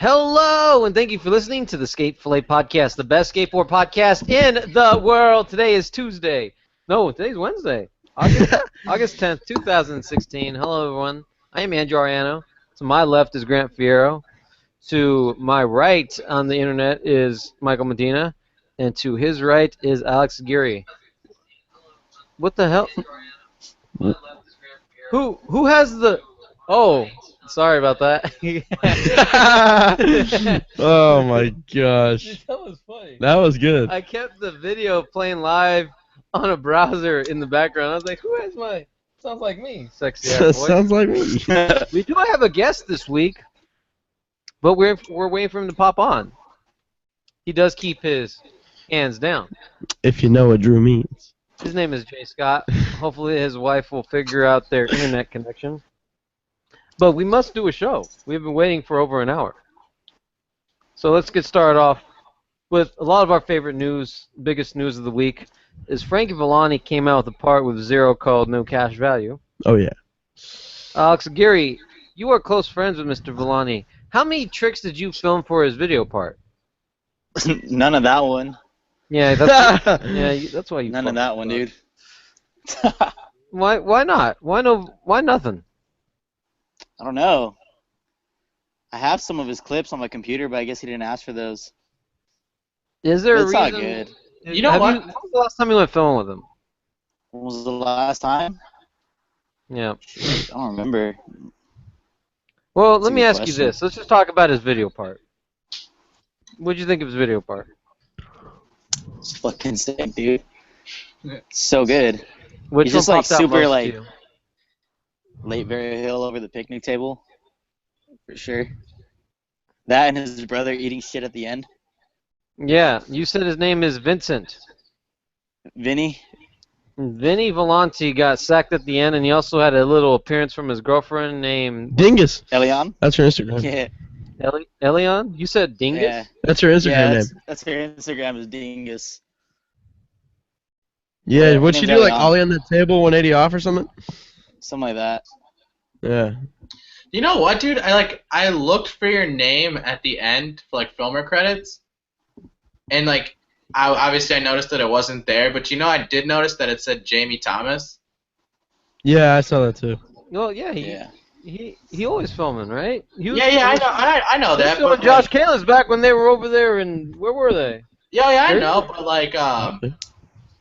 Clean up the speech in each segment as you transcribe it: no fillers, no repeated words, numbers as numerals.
Hello, and thank you for listening to the Fillet podcast, the best skateboard podcast in the world. Today is Tuesday. No, today's Wednesday, August 10th, 2016. Hello, everyone. I am Andrew Ariano. To my left is Grant Fierro. To my right on the internet is Michael Medina. And to his right is Alex Geary. What the hell? Who has the... Oh... Sorry about that. Oh my gosh. That was funny. That was good. I kept the video playing live on a browser in the background. I was like, who has my... Sounds like me. Sexy ass voice. Sounds like me. We do have a guest this week, but we're waiting for him to pop on. He does keep his hands down. If you know what Drew means. His name is Jay Scott. Hopefully his wife will figure out their internet connection. But we must do a show. We've been waiting for over an hour. So let's get started off with a lot of our favorite news. Biggest news of the week is Frankie Villani came out with a part with Zero called No Cash Value. Oh, yeah. Alex Geary, you are close friends with Mr. Villani. How many tricks did you film for his video part? None of that one. Yeah, that's that's why you. None of that one, dude. Why not? Why nothing? I don't know. I have some of his clips on my computer, but I guess he didn't ask for those. Is there a reason? It's all good. You know what? When was the last time you went filming with him? When was the last time? Yeah. I don't remember. Well, That's let a me good ask you question. this. Let's just talk about his video part. What'd you think of his video part? It's fucking sick, dude. So good. Which He's one just like popped out super most to like you? late Berry Hill over the picnic table, for sure. That and his brother eating shit at the end. Yeah, you said his name is Vincent. Vinny. Vinny Volante got sacked at the end, and he also had a little appearance from his girlfriend named Dingus. Elion. That's her Instagram. Yeah. Elion. You said Dingus? Yeah. That's her Instagram Yeah, name. that's her Instagram is Dingus. Yeah, her what'd she name's do? Like Eliana. Ollie on the table, 180 off or something? Something like that. Yeah. You know what, dude? I looked for your name at the end for like filmer credits, and like obviously I noticed that it wasn't there, but I did notice that it said Jamie Thomas. Yeah, I saw that too. Well, yeah, he always filming, right? I know that. But But Josh Kalin's back when they were over there, and where were they? I know, but like,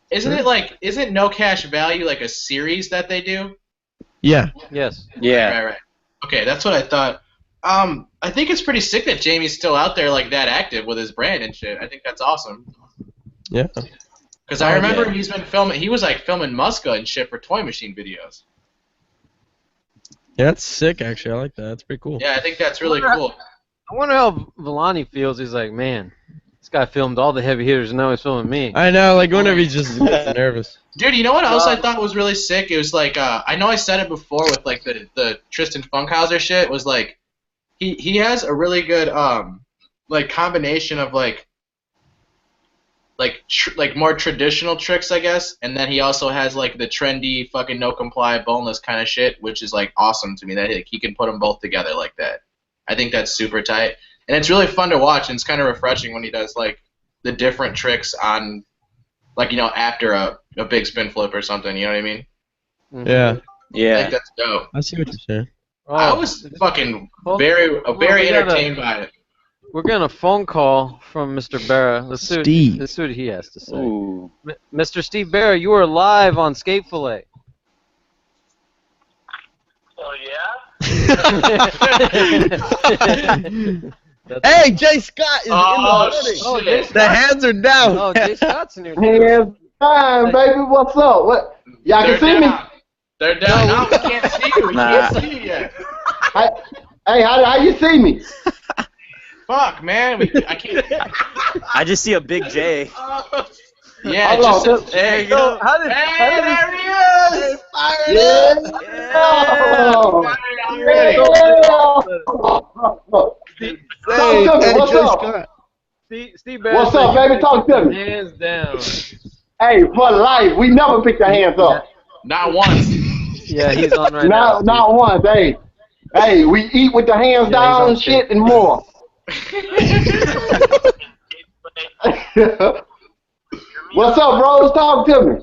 isn't No Cash Value like a series that they do? Yeah. Yes. Yeah. Right. Okay, that's what I thought. I think it's pretty sick that Jamie's still out there like that active with his brand and shit. I think that's awesome. Yeah. Because I remember yeah. he's been filming. He was like filming Muska and shit for Toy Machine videos. Yeah, that's sick, actually. I like that. That's pretty cool. Yeah, I think that's really cool. I wonder how Villani feels. He's like, man, this guy filmed all the heavy hitters, and now he's filming me. I know, like, whenever he just gets nervous. Dude, you know what else I thought was really sick? It was like I know I said it before with like the Tristan Funkhauser shit. Was like he has a really good like combination of like more traditional tricks, I guess, and then he also has like the trendy fucking no comply boneless kind of shit, which is like awesome to me that he can put them both together like that. I think that's super tight, and it's really fun to watch, and it's kind of refreshing when he does like the different tricks on like after a big spin flip or something. You know what I mean? Mhm. Yeah. I Yeah. think that's dope. I see what you're saying. Oh, I was fucking very we gotta- entertained by it. We're getting a phone call from Mr. Barra. Let's see what he has to say. Ooh. Mr. Steve Barra, you are live on Fillet. Oh yeah? Hey, Jay Scott is in the building. Oh, Jay The hands are down. Oh, Jay Scott's in here. Hands time, baby. What's up? What? Y'all can see me? They're down. No, we can't see you. We can't see you yet. Hey, how you see me? Fuck, man. I can't. I just see a big J. Yeah, Hold on, just there you So, go. how did There he is. Yeah. Oh, I'm ready. Talk to me. What's up? Steve Barra? What's up, baby? Talk to me. Hands down. Hey, for life, we never pick the hands up. Not once. Yeah, he's on right now. Not once. Hey, we eat with the hands Yeah, down he's on and shit and more. What's up, bros? Talk to me.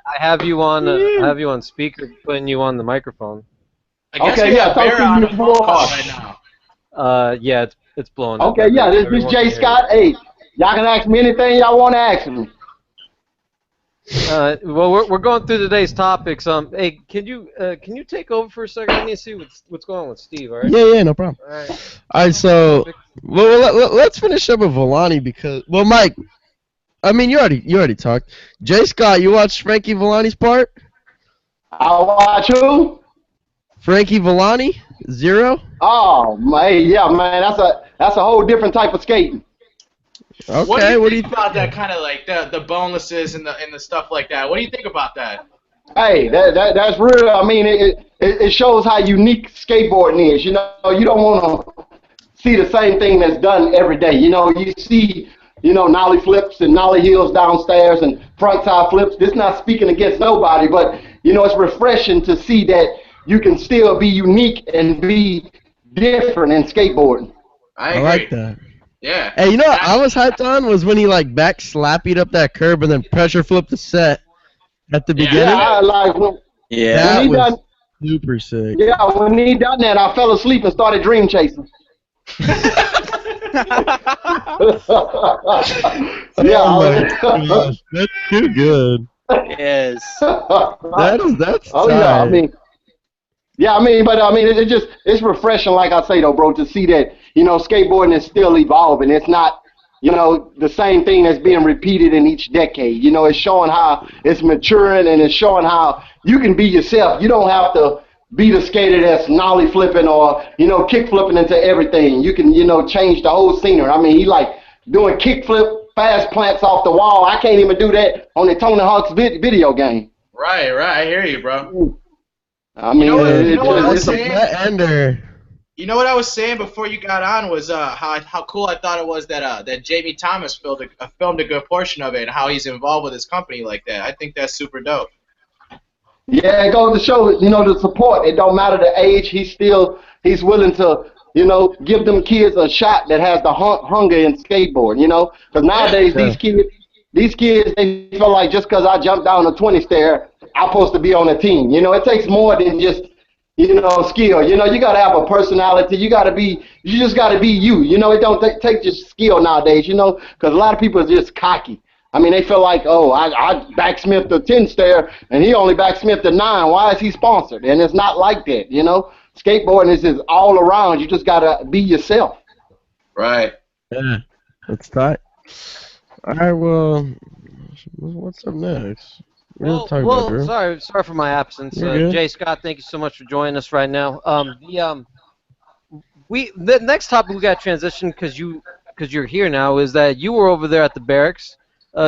I have you on. I have you on speaker, putting you on the microphone. I guess Okay, we yeah, have talk Bear to on me a phone call before. right now. Yeah, it's blowing up. Okay, yeah, this Everyone Jay can hear Scott. Hey, y'all can ask me anything y'all want to ask me. you. Well, we're going through today's topics. Hey, can you take over for a second? I need to see what's going on with Steve. All right. Yeah, no problem. All right. All right, so let's finish up with Villani because Mike, I mean you already talked. Jay Scott, you watched Frankie Villani's part? I watch who? Frankie Villani, 0. Oh, man, yeah, man, that's a whole different type of skating. Okay, What do you think think about that kind of like the bonelesses and the stuff like that? What do you think about that? Hey, that's real. I mean, it shows how unique skateboarding is. You know, you don't want to see the same thing that's done every day. You know, you see, nollie flips and nollie heels downstairs and front side flips. This not speaking against nobody, but it's refreshing to see that you can still be unique and be different in skateboarding. I I agree. like that. Yeah. Hey, what I was hyped on was when he like back slappied up that curb and then pressure flipped the set at the Yeah. beginning. Yeah, I like when That he was done. super sick. Yeah, when he done that, I fell asleep and started dream chasing. Yeah. Oh my gosh, that's too good. Yes. That's Oh yeah, tight. it's refreshing, like I say though, bro, to see that skateboarding is still evolving. It's not the same thing that's being repeated in each decade. It's showing how it's maturing and it's showing how you can be yourself. You don't have to be the skater that's nollie flipping or kick flipping into everything. You can change the whole scenery. I mean, he like doing kick flip fast plants off the wall. I can't even do that on the Tony Hawk's video game. Right. I hear you, bro. I mean, You know what I was it's a saying? That ender. You know what I was saying before you got on was how cool I thought it was that Jamie Thomas filmed a good portion of it and how he's involved with his company like that. I think that's super dope. Yeah, it goes to show, the support. It don't matter the age. He's willing to, give them kids a shot that has the hunger in skateboard, Because nowadays these kids, they feel like just because I jumped down a 20 stair, I'm supposed to be on a team. It takes more than just, skill. You got to have a personality. You just got to be you. It don't take just skill nowadays, because a lot of people are just cocky. I mean, they feel like, oh, I backsmithed the 10 stair and he only backsmithed the 9. Why is he sponsored? And it's not like that, Skateboarding is just all around. You just got to be yourself. Right. Yeah, that's tight. All right, well, what's up next? We're gonna talk about Drew. sorry for my absence. You're good. Jay Scott, thank you so much for joining us right now. The next topic we got to transition because you're here now is that you were over there at the Berrics,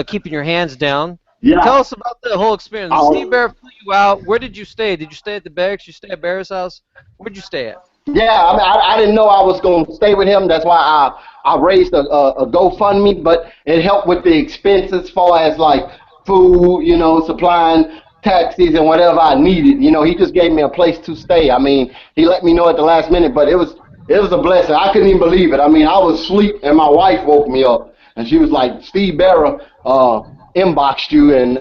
keeping your hands down. Yeah. Tell us about the whole experience. Oh. Steve Bear flew you out. Where did you stay? Did you stay at the Berrics? You stay at Bear's house? Where'd you stay at? Yeah, I mean, I didn't know I was going to stay with him. That's why I raised a GoFundMe, but it helped with the expenses as far as like food, supplying taxis and whatever I needed. He just gave me a place to stay. I mean, he let me know at the last minute, but it was a blessing. I couldn't even believe it. I mean, I was asleep and my wife woke me up and she was like, Steve Barra inboxed you and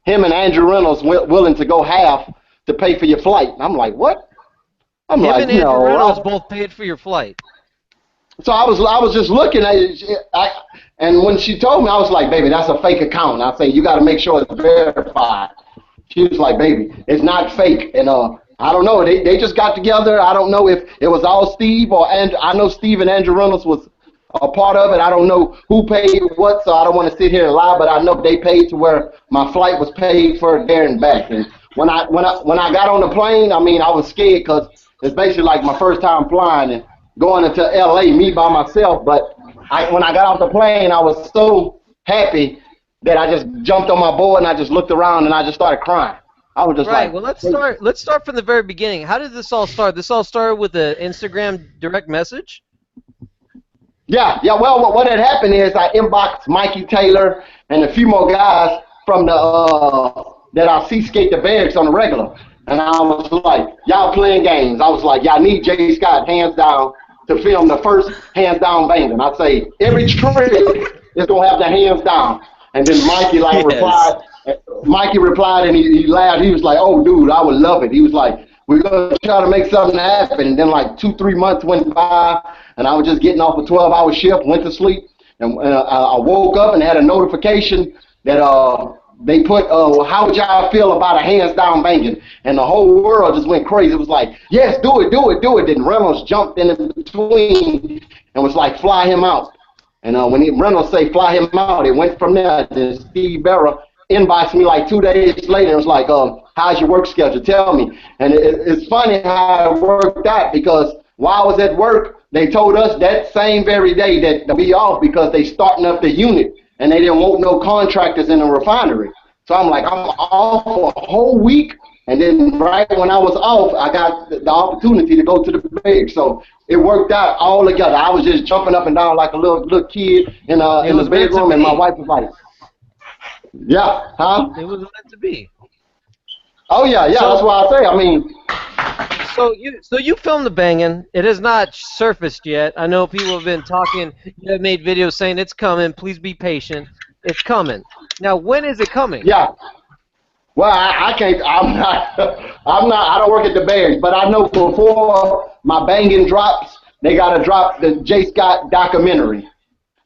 him and Andrew Reynolds willing to go half to pay for your flight. And I'm like, what? I'm Him like, and Andrew no. Reynolds both paid for your flight. So I was just looking at it, and when she told me, I was like, baby, that's a fake account. I say, you got to make sure it's verified. She was like, baby, it's not fake. And I don't know. They just got together. I don't know if it was all Steve and I know Steve and Andrew Reynolds was a part of it. I don't know who paid what, so I don't want to sit here and lie. But I know they paid to where my flight was paid for there and back. And when I got on the plane, I mean, I was scared because it's basically like my first time flying and going into L.A. me by myself. But when I got off the plane, I was so happy that I just jumped on my board and I just looked around and I just started crying. I was just right. like, Well, let's start from the very beginning. How did this all start? This all started with an Instagram direct message? Yeah. Well, what had happened is I inboxed Mikey Taylor and a few more guys from that I see skate the Berrics on the regular. And I was like, y'all playing games. I was like, y'all need Jay Scott, hands down. to film the first hands down banging. I say every trick is gonna have the hands down. And then Mikey replied. Mikey replied and he laughed. He was like, "Oh, dude, I would love it." He was like, "We're gonna try to make something happen." And then like 2-3 months went by, and I was just getting off a 12-hour shift, went to sleep, and I woke up and had a notification that they put, "How would y'all feel about a hands down banging?" And the whole world just went crazy. It was like, "Yes, do it, do it, do it." Then Reynolds jumped in between and was like, "Fly him out." And when Reynolds say fly him out, it went from there. Then Steve Berra inboxed me like 2 days later. It was like, "How's your work schedule? Tell me." And it's funny how it worked out because while I was at work, they told us that same very day that we off because they starting up the unit and they didn't want no contractors in the refinery. So I'm like, I'm off for a whole week. And then right when I was off, I got the opportunity to go to the Berrics. So it worked out all together. I was just jumping up and down like a little kid in the bedroom, and my wife was like, "Yeah, huh?" It was meant to be. Oh yeah, So- that's why I say. I mean, So you filmed the banging. It has not surfaced yet. I know people have been talking. You have made videos saying it's coming. Please be patient. It's coming. Now, when is it coming? yeah. Well, I can't. I'm not. I don't work at the Berrics, but I know before my banging drops, they gotta drop the J. Scott documentary,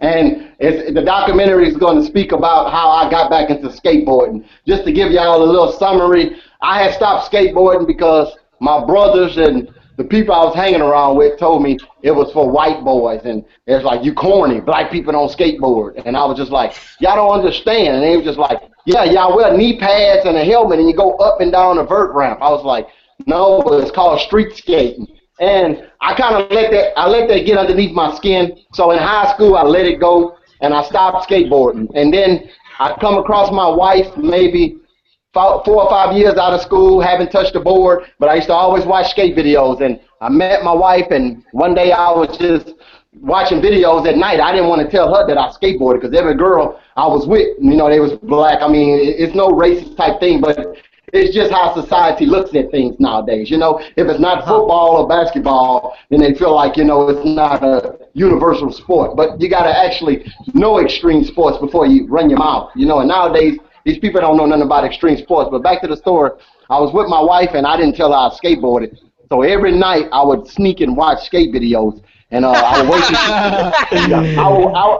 and the documentary is going to speak about how I got back into skateboarding. Just to give y'all a little summary, I had stopped skateboarding because my brothers and the people I was hanging around with told me it was for white boys, and it's like, "You corny, black people don't skateboard." And I was just like, "Y'all don't understand." And they were just like, "Yeah, y'all wear knee pads and a helmet and you go up and down a vert ramp." I was like, "No, it's called street skating." And I kind of let that get underneath my skin. So in high school, I let it go and I stopped skateboarding. And then I come across my wife maybe 4 or 5 years out of school, haven't touched a board, but I used to always watch skate videos. And I met my wife, and one day I was just watching videos at night. I didn't want to tell her that I skateboarded because every girl I was with, they was black. I mean, it's no racist type thing, but it's just how society looks at things nowadays. If it's not football or basketball, then they feel like, it's not a universal sport. But you got to actually know extreme sports before you run your mouth, and nowadays, these people don't know nothing about extreme sports. But back to the story, I was with my wife, and I didn't tell her I skateboarded. So every night, I would sneak and watch skate videos. And I would wait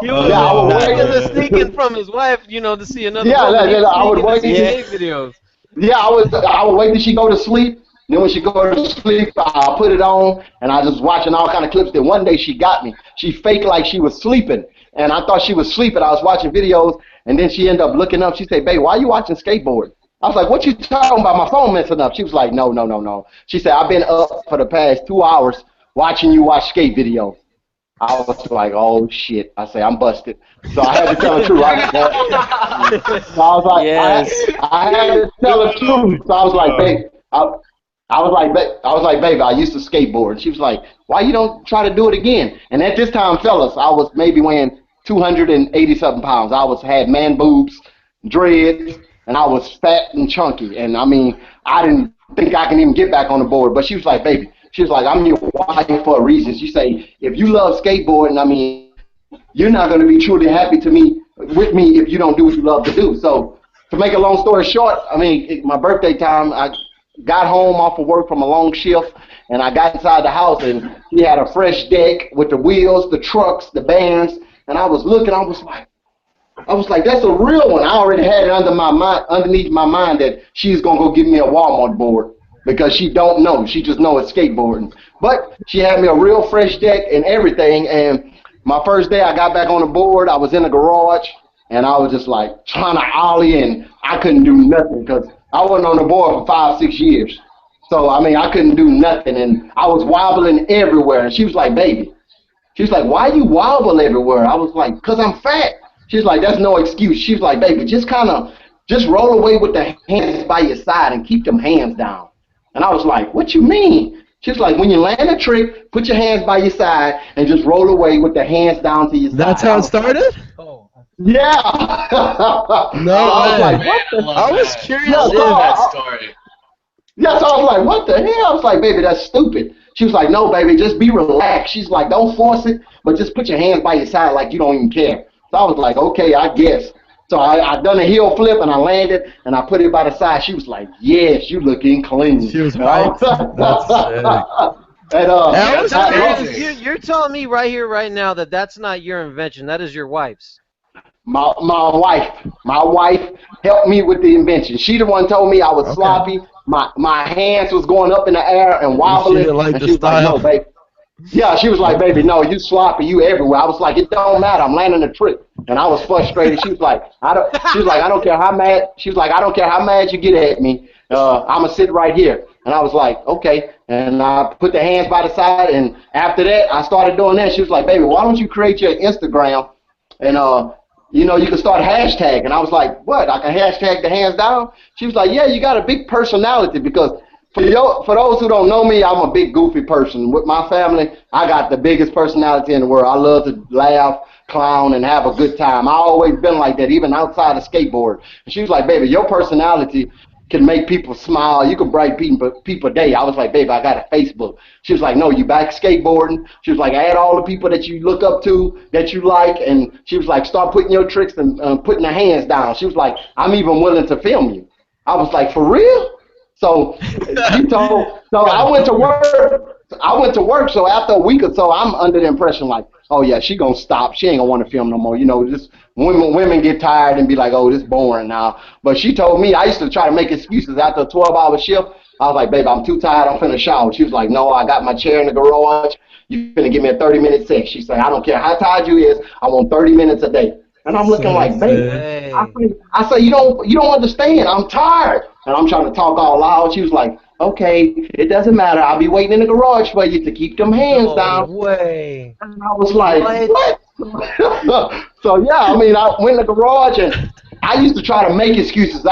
He was sneaking from his wife, to see another. Yeah, woman. I would wait. Skate videos. Yeah, I would wait till she go to sleep. Then when she go to sleep, I'll put it on, and I just watching all kind of clips. Then one day she got me. She faked like she was sleeping, and I thought she was sleeping. I was watching videos, and then she ended up looking up. She said, "Babe, why are you watching skateboard?" I was like, "What you talking about? My phone messing up." She was like, No. She said, "I've been up for the past 2 hours watching you watch skate videos." I was like, "Oh shit!" I say, "I'm busted." So I had to tell the truth. So I was like, Yes. I had to tell the truth. So I was like, "Babe," I was like, "Baby, I used to skateboard." And she was like, "Why you don't try to do it again?" And at this time, fellas, I was maybe weighing 280-something pounds. had man boobs, dreads, and I was fat and chunky. And I mean, I didn't think I can even get back on the board. But she was like, "Baby," she was like, "I'm your wife for a reason." She say, "If you love skateboarding, I mean, you're not going to be truly happy with me if you don't do what you love to do." So to make a long story short, I mean, my birthday time, I got home off of work from a long shift, and I got inside the house, and he had a fresh deck with the wheels, the trucks, the bands, and I was looking, I was like, "That's a real one." I already had it underneath my mind that she's gonna go give me a Walmart board because she don't know, she just know it's skateboarding. But she had me a real fresh deck and everything, and my first day I got back on the board, I was in the garage, and I was just like trying to ollie, and I couldn't do nothing because I wasn't on the board for 5-6 years. So I mean, I couldn't do nothing, and I was wobbling everywhere. And she was like, "Baby," she was like, "Why you wobble everywhere?" I was like, "'Cause I'm fat." She's like, "That's no excuse." She was like, "Baby, just roll away with the hands by your side and keep them hands down." And I was like, "What you mean?" She's like, "When you land a trick, put your hands by your side and just roll away with the hands down to your side." That's how it started? Yeah. No I was way. like, "What the?" I was curious. Yeah, I so love that story. Yeah, so I was like, "What the hell?" I was like, "Baby, that's stupid." She was like, no, baby, just be relaxed. She's like, don't force it, but just put your hands by your side like you don't even care. So I was like, okay, I guess. So I done a heel flip and I landed and I put it by the side. She was like, yes, you looking clean. She was right. That's sick. You're telling me right here, right now, that that's not your invention. That is your wife's. My wife helped me with the invention. She the one told me I was sloppy. My hands was going up in the air and wobbling. She didn't like and the she was style. like, no, baby. Yeah, she was like, baby, no, you sloppy, you everywhere. I was like, it don't matter. I'm landing a trick. And I was frustrated. She was like, I don't care how mad. She was like, I don't care how mad you get at me. I'ma sit right here. And I was like, okay. And I put the hands by the side. And after that, I started doing that. She was like, baby, why don't you create your Instagram and you know, you can start hashtag. And I was like, what? I can hashtag the hands down? She was like, yeah, you got a big personality because for those who don't know me, I'm a big goofy person. With my family, I got the biggest personality in the world. I love to laugh, clown, and have a good time. I always been like that, even outside of skateboard. And she was like, baby, your personality can make people smile. You can brighten people day. I was like, baby, I got a Facebook. She was like, no, you back skateboarding. She was like, add all the people that you look up to, that you like. And she was like, start putting your tricks and putting the hands down. She was like, I'm even willing to film you. I was like, for real? So I went to work. So after a week or so, I'm under the impression like, oh yeah, she gonna stop. She ain't gonna want to film no more. You know, just women get tired and be like, oh, this boring now. But she told me, I used to try to make excuses after a 12-hour shift. I was like, babe, I'm too tired. I'm finna shower. She was like, no, I got my chair in the garage. You finna give me a 30-minute set. She said, I don't care how tired you is. I want 30 minutes a day. And I'm looking like, baby. I said, you don't understand. I'm tired. And I'm trying to talk all loud. She was like, okay, it doesn't matter. I'll be waiting in the garage for you to keep them hands down. No way. And I was like, what? So, yeah, I mean, I went in the garage, and I used to try to make excuses.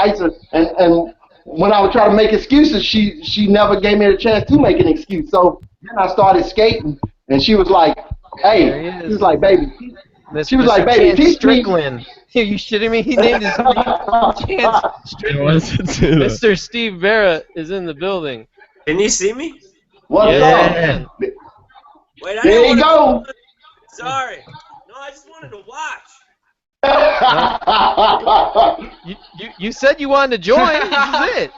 And when I would try to make excuses, she never gave me a chance to make an excuse. So then I started skating, and she was like, hey, she was like, baby. She was like, baby, teach Strickland. Me. Are you shitting me? He named his Chance Strickland. Mr. Steve Barrett is in the building. Can you see me? What's up? Wait, there you go. Sorry. No, I just wanted to watch. You said you wanted to join. This is it.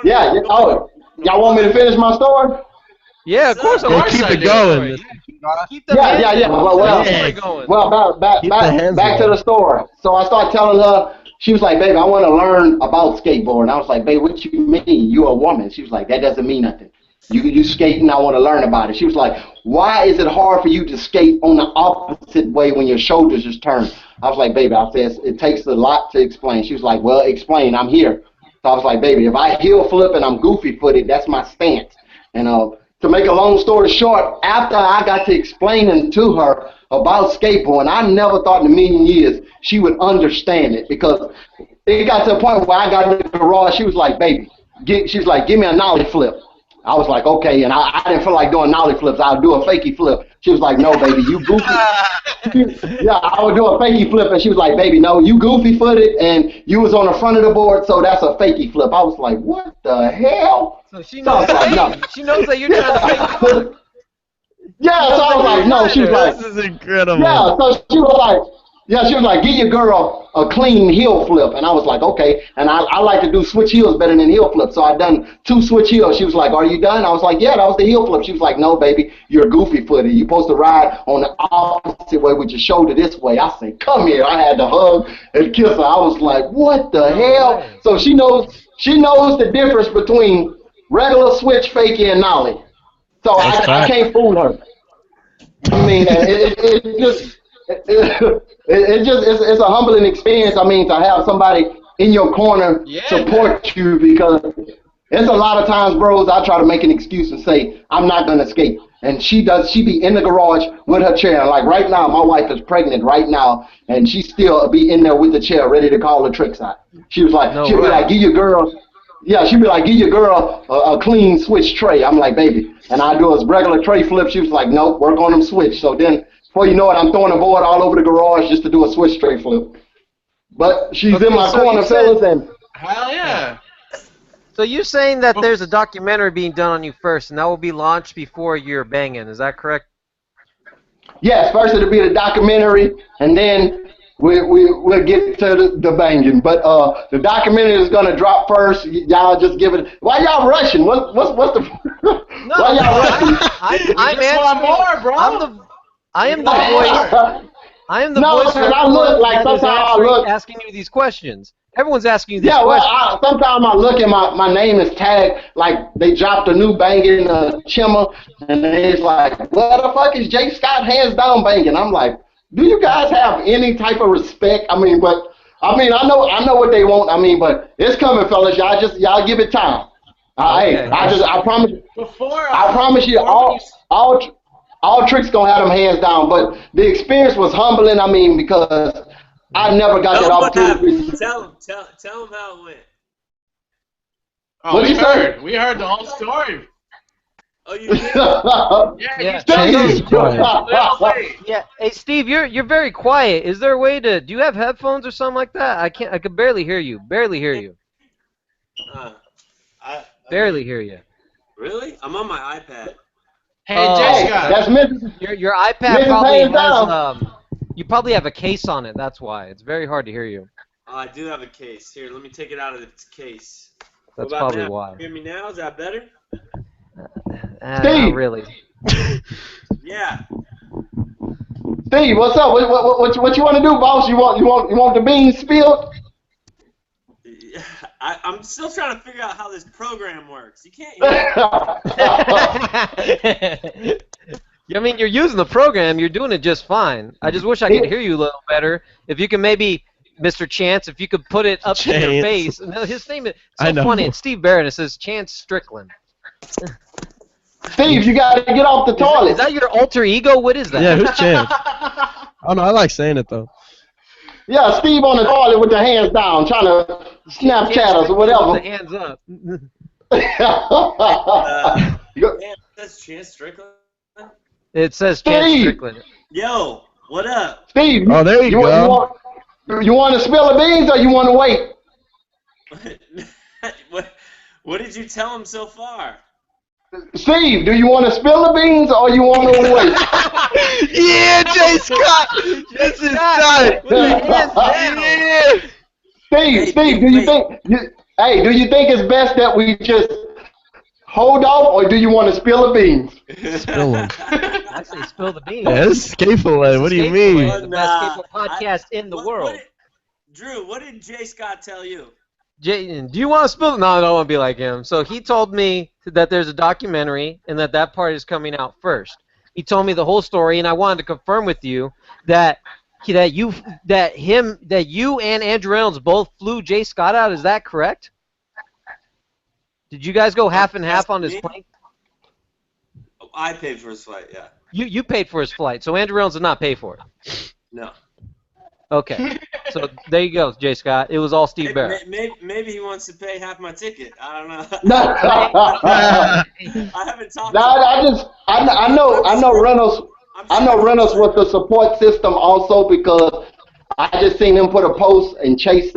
Yeah, I wanted to oh, y'all want me to finish my story? Yeah, of course. We'll keep it going. Keep the Well, back to the story. So I started telling her. She was like, baby, I want to learn about skateboarding. I was like, babe, what you mean? You're a woman. She was like, that doesn't mean nothing. You skating, I want to learn about it. She was like, why is it hard for you to skate on the opposite way when your shoulders is turned? I was like, baby, I said, it takes a lot to explain. She was like, well, explain. I'm here. So I was like, baby, if I heel flip and I'm goofy footed, that's my stance. And to make a long story short, after I got to explaining to her about skateboarding, I never thought in a million years she would understand it, because it got to a point where I got in the garage. She was like, baby, she was like, give me a nollie flip. I was like, okay, and I didn't feel like doing nollie flips. I would do a fakie flip. She was like, no, baby, you goofy. Yeah, I would do a fakie flip, and she was like, baby, no, you goofy-footed, and you was on the front of the board, so that's a fakie flip. I was like, what the hell? So she knows, she knows that you're trying to fake flip. Yeah, so I was like, no, she was like, this is incredible. Yeah, so she was like, give your girl a clean heel flip. And I was like, okay. And I like to do switch heels better than heel flip. So I done 2 switch heels. She was like, are you done? I was like, yeah, that was the heel flip. She was like, no, baby, you're goofy footed. You're supposed to ride on the opposite way with your shoulder this way. I said, come here. I had to hug and kiss her. I was like, what the hell? So she knows the difference between regular switch, fakie, and nollie. So I can't fool her. I mean, it's a humbling experience. I mean, to have somebody in your corner support you, because it's a lot of times, bros, I try to make an excuse and say, I'm not going to skate. And she be in the garage with her chair. Like right now, my wife is pregnant right now, and she still be in there with the chair ready to call the tricks out. She was like, she'll be like, give your girl a clean switch tray. I'm like, baby. And I do a regular tray flip. She was like, nope, work on them switch. So then, before you know it, I'm throwing a board all over the garage just to do a switch tray flip. But she's in my corner, fellas, and hell yeah. So you're saying that there's a documentary being done on you first, and that will be launched before you're banging. Is that correct? Yes, first it'll be the documentary, and then we'll get to the banging. But the documentary is gonna drop first. Y'all just give it. Why y'all rushing? What's the? No, why y'all rushing? I'm just want more, bro. I am the voice. I am the No, voice. because I look like that is sometimes I look. asking you these questions. Everyone's asking you these Yeah, well, questions. sometimes I look and my name is tagged, like they dropped a new banging Chimmer, and it's like, where the fuck is Jay Scott hands down banging? I'm like, do you guys have any type of respect? I mean, I know what they want. I mean, but it's coming, fellas. Y'all give it time. Okay. Hey, I promise. Before I promise you, all tricks gonna have them hands down. But the experience was humbling. I mean, because I never got that Tell him what opportunity. happened. Tell him how it went. Oh, What'd you say? We heard the whole story. Oh, you did? Yeah. Change Yeah. Hey, Steve, you're very quiet. Is there a way to? Do you have headphones or something like that? I can't. I could barely hear you. Barely hear you. Barely hear you. Really? I'm on my iPad. Hey, Oh, Jay Scott. That's Mrs. Your iPad Mrs. probably Hands has you probably have a case on it. That's why it's very hard to hear you. Oh, I do have a case. Here, let me take it out of its case. That's What about probably now? why. Hear me now? Is that better? Not Steve! really. Yeah. Steve, what's up? What you want to do, boss? You want the beans spilled? I'm still trying to figure out how this program works. You can't. I mean, you're using the program. You're doing it just fine. I just wish I could hear you a little better. If you can maybe, Mr. Chance, if you could put it up to your face. No, his name is so funny. It's Steve Barrett. It says Chance Strickland. Steve, you got to get off the toilet. Is that your alter ego? What is that? Yeah, who's Chance? I don't know. I like saying it though. Yeah, Steve on the toilet with the hands down, trying to Snapchat us or whatever. With the hands up. That's Chance Strickland. It says Chance Steve! Strickland. Yo, what up? Steve, Oh, there you go. You want to spill the beans or you want to wait? What did you tell him so far? Steve, do you want to spill the beans or you want to wait? Yeah, Jay Scott. This is tight. Yeah. Steve, do you think it's best that we just hold off or do you want to spill the beans? Spill them. I say spill the beans. Yeah, this is Fillet. What do you mean? The best skateboard podcast in the world. Drew, what did Jay Scott tell you? Jay, do you want to spill? No, I don't want to be like him. So he told me that there's a documentary and that part is coming out first. He told me the whole story, and I wanted to confirm with you that you and Andrew Reynolds both flew Jay Scott out. Is that correct? Did you guys go half and half on his plane? I paid for his flight. Yeah. You paid for his flight, so Andrew Reynolds did not pay for it. No. Okay, so there you go, Jay Scott. It was all Steve Barrett. Maybe he wants to pay half my ticket. I don't know. I haven't talked. I know Reynolds. I know Reynolds with the support system also because I just seen him put a post and Chase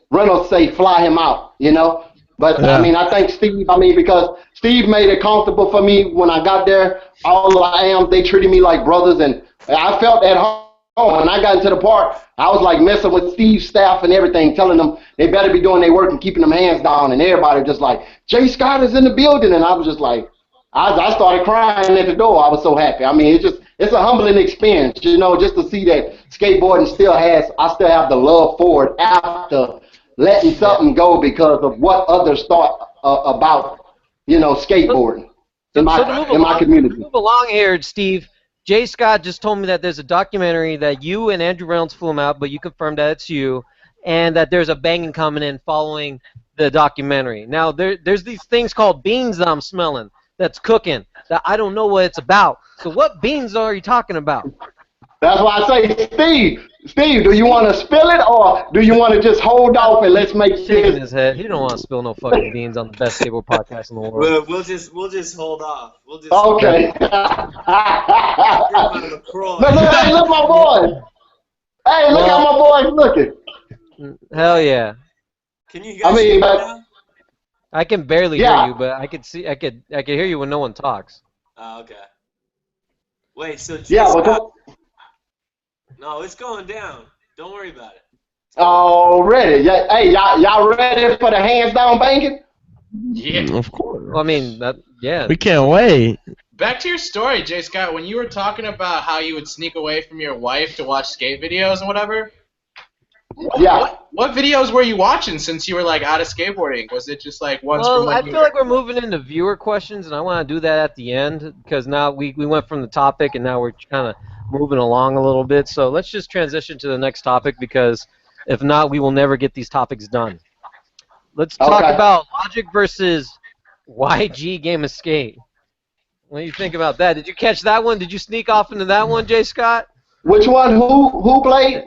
Reynolds say fly him out, you know. But yeah. I mean, I think Steve. I mean, because Steve made it comfortable for me when I got there. All I am, they treated me like brothers, and I felt at home. When I got into the park, I was like messing with Steve's staff and everything, telling them they better be doing their work and keeping them hands down. And everybody just like, Jay Scott is in the building, and I was just like, I started crying at the door. I was so happy. I mean, it's a humbling experience, you know, just to see that skateboarding I still have the love for it after letting something go because of what others thought about, you know, skateboarding in my community. To move along here, Steve. Jay Scott just told me that there's a documentary that you and Andrew Reynolds flew him out, but you confirmed that it's you, and that there's a banging coming in following the documentary. Now, there's these things called beans that I'm smelling that's cooking that I don't know what it's about. So what beans are you talking about? That's why I say, Steve, do you want to spill it or do you want to just hold off and let's make shaking his head. He don't want to spill no fucking beans on the best skateboard podcast in the world. We'll just hold off. We'll just okay. Look, my boys. Hey, look how my boys looking. Hell yeah. Can you guys hear me now? I can barely hear you, but I could hear you when no one talks. Oh, okay. Wait, so Yeah, but no, it's going down. Don't worry about it. already. Yeah, hey, y'all ready for the hands down banking? Yeah. Of course. Well, I mean, yeah. We can't wait. Back to your story, J. Scott. When you were talking about how you would sneak away from your wife to watch skate videos and whatever. Yeah. What videos were you watching since you were like out of skateboarding? Was it just like once from when I feel like we're moving into viewer questions, and I want to do that at the end because now we went from the topic, and now we're kind of moving along a little bit. So let's just transition to the next topic because if not, we will never get these topics done. Let's talk about Logic versus YG Game of Skate. What do you think about that? Did you catch that one? Did you sneak off into that one, J. Scott? Which one? Who played?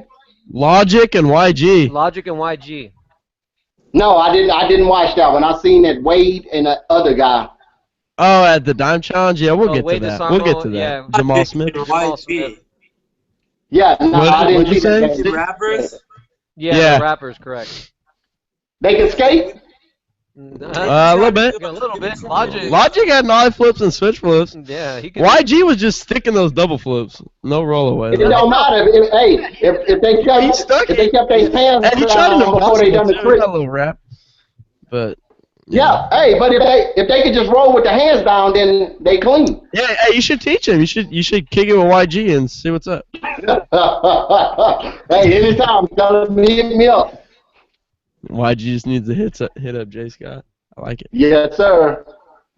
Logic and YG. Logic and YG. No, I didn't watch that one. I seen that Wade and the other guy. Oh, at the Dime Challenge? Yeah, we'll get to Wade that. Desarmo, We'll get to that. yeah. Jamal Smith. Jamal Smith. Yeah, no, I didn't What'd you see that. say? The rappers? Yeah, the rapper's correct. They can skate? A little bit. A little bit. Logic. Logic had knife flips and switch flips. Yeah, he could. YG was just sticking those double flips. No rollaway. It don't matter. If they kept their hands And he tried down before they done the trick. a little rap. But Yeah, hey, but if they could just roll with the hands down, then they clean. yeah, hey, you should teach him. You should kick it with YG and see what's up. Hey, anytime, tell him to hit me up. YG just needs to hit up J. Scott. I like it. Yes, sir.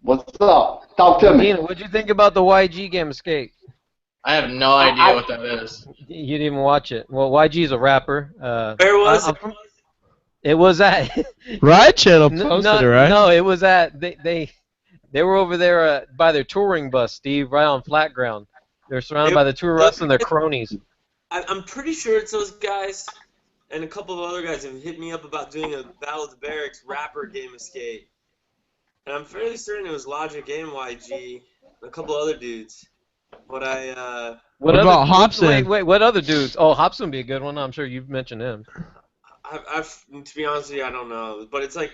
What's up? Talk to me. Dina, what'd you think about the YG Game of Skate? I have no idea what that is. You didn't even watch it. Well, YG's a rapper. Where was it? It was at Right channel posted it, right? No, it was at they were over there by their touring bus, Steve, right on flat ground. They're surrounded by the tour bus and their cronies. I'm pretty sure it's those guys and a couple of other guys have hit me up about doing a Battle of the Berrics rapper game of skate. And I'm fairly certain it was Logic and YG and a couple other dudes. But What about Hobson? Wait, what other dudes? Oh, Hobson would be a good one. I'm sure you've mentioned him. to be honest with you, I don't know. But it's like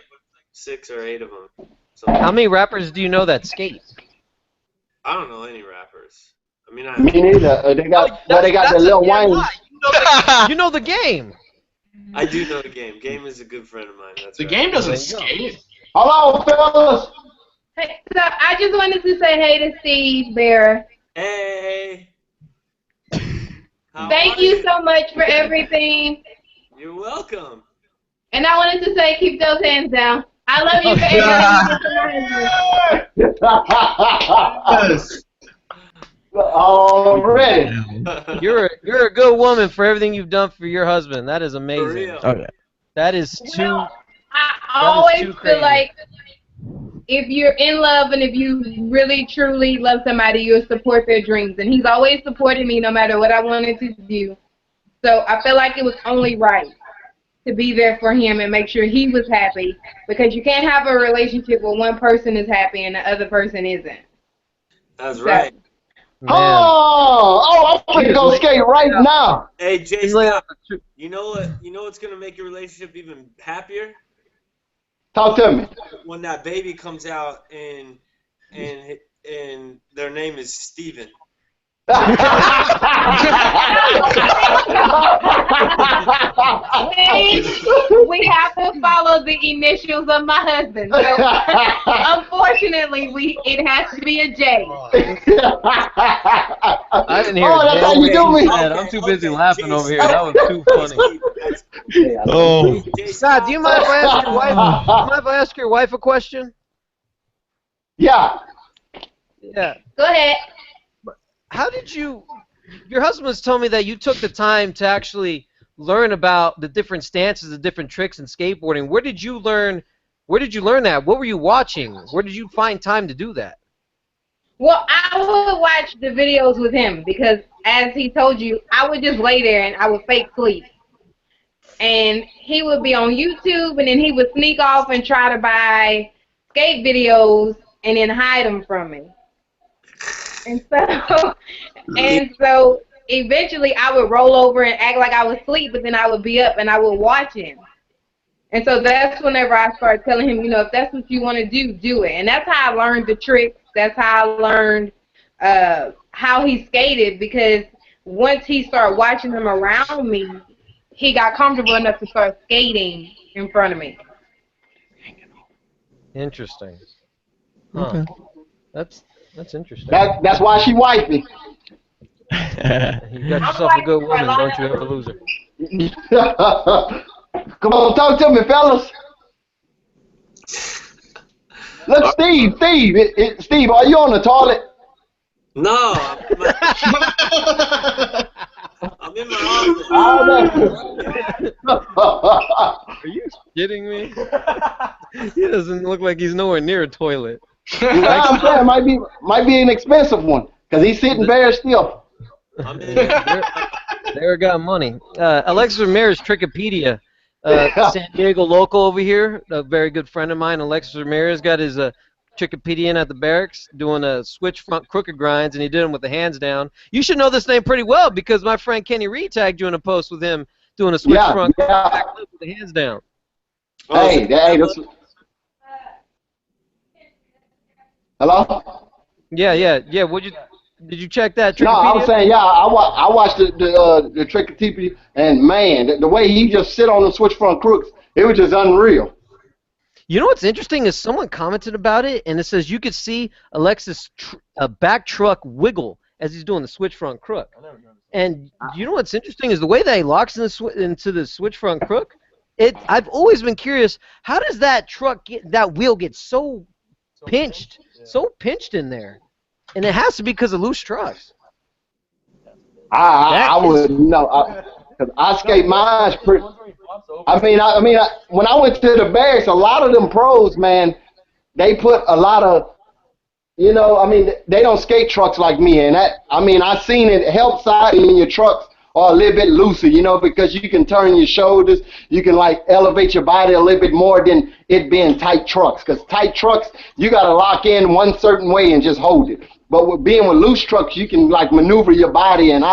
6 or 8 of them. So, How many rappers do you know that skate? I don't know any rappers. I mean, Me neither. They got the little wine. You know the game. I do know the game. Game is a good friend of mine. That's The right. game doesn't skate. Hello, fellas. Hey, so I just wanted to say hey to Steve Bear. Hey. How Thank are you so much for everything. You're welcome. And I wanted to say keep those hands down. I love you for everything. Already. You're a good woman for everything you've done for your husband. That is amazing. For real. Okay. That is too. I always too feel crazy. like if you're in love and if you really truly love somebody, you'll support their dreams. And he's always supported me no matter what I wanted to do. So I feel like it was only right to be there for him and make sure he was happy, because you can't have a relationship where one person is happy and the other person isn't. That's right. Man. I'm gonna go skate right now. Hey, Jay Scott, you know what's gonna make your relationship even happier? Talk to me. When that baby comes out and their name is Steven. We have to follow the initials of my husband. So unfortunately, it has to be a J. I didn't hear. Oh, that's how you do me. I'm too busy laughing over here. That was too funny. Oh. Scott, do you mind if I ask your wife? Do you mind if I ask your wife a question? Yeah. Yeah. Go ahead. How did you? Your husband was telling me that you took the time to actually learn about the different stances, the different tricks in skateboarding. Where did you learn? Where did you learn that? What were you watching? Where did you find time to do that? Well, I would watch the videos with him because, as he told you, I would just lay there and I would fake sleep. And he would be on YouTube, and then he would sneak off and try to buy skate videos and then hide them from me. And so eventually I would roll over and act like I was asleep, but then I would be up and I would watch him. And so that's whenever I started telling him, if that's what you want to do, do it. And that's how I learned the tricks. That's how I learned how he skated, because once he started watching them around me, he got comfortable enough to start skating in front of me. Interesting. Huh. Okay. That's interesting. That's why she wifey. You got yourself a good woman, don't you ever lose her. Come on, talk to me, fellas. Look, Steve, Steve, are you on the toilet? No, I'm in my office. Are you kidding me? He doesn't look like he's nowhere near a toilet. I'm saying might be an expensive one, because he's sitting very still. I'm in. They got money. Alexis Ramirez, Trickopedia, San Diego local over here, a very good friend of mine. Alexis Ramirez got his Trickopedia in at the Berrics, doing a switch front crooked grinds, and he did them with the hands down. You should know this name pretty well, because my friend Kenny Reed tagged you in a post with him doing a switch front back flip with the hands down. Hey, hello? Yeah. Did you check that? No, I was saying, I watched the Trickopedia, and man, the way he just sit on the switch front crooks, it was just unreal. You know what's interesting is someone commented about it, and it says you could see Alexis' back truck wiggle as he's doing the switch front crook. And you know what's interesting is the way that he locks into the switch front crook. I've always been curious, how does that wheel get so pinched in there? And it has to be because of loose trucks. I would know, because I skate mine pretty. I mean, when I went to the Berrics, a lot of them pros, man, they put a lot of, they don't skate trucks like me, and I've seen it help side in your trucks are a little bit looser, because you can turn your shoulders, you can elevate your body a little bit more than it being tight trucks, because tight trucks, you got to lock in one certain way and just hold it. But with loose trucks, you can maneuver your body, and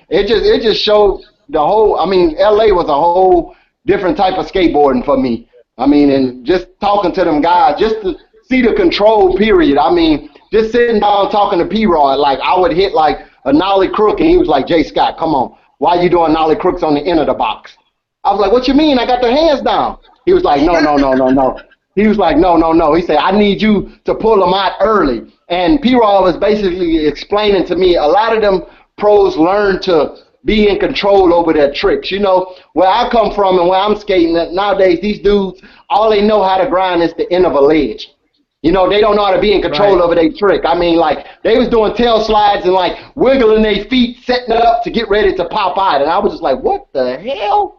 it just showed the whole. LA was a whole different type of skateboarding for me. And just talking to them guys, just to see the control period. Just sitting down talking to P-Rod, I would hit a nollie crook, and he was like, "Jay Scott, come on, why you doing nollie crooks on the end of the box?" I was like, "What you mean? I got the hands down." He was like, No. He was like, no. He said, "I need you to pull them out early." And P-Rod was basically explaining to me, a lot of them pros learn to be in control over their tricks. Where I come from and where I'm skating, nowadays, these dudes, all they know how to grind is the end of a ledge. They don't know how to be in control over their trick. They was doing tail slides and wiggling their feet, setting it up to get ready to pop out. And I was just like, what the hell?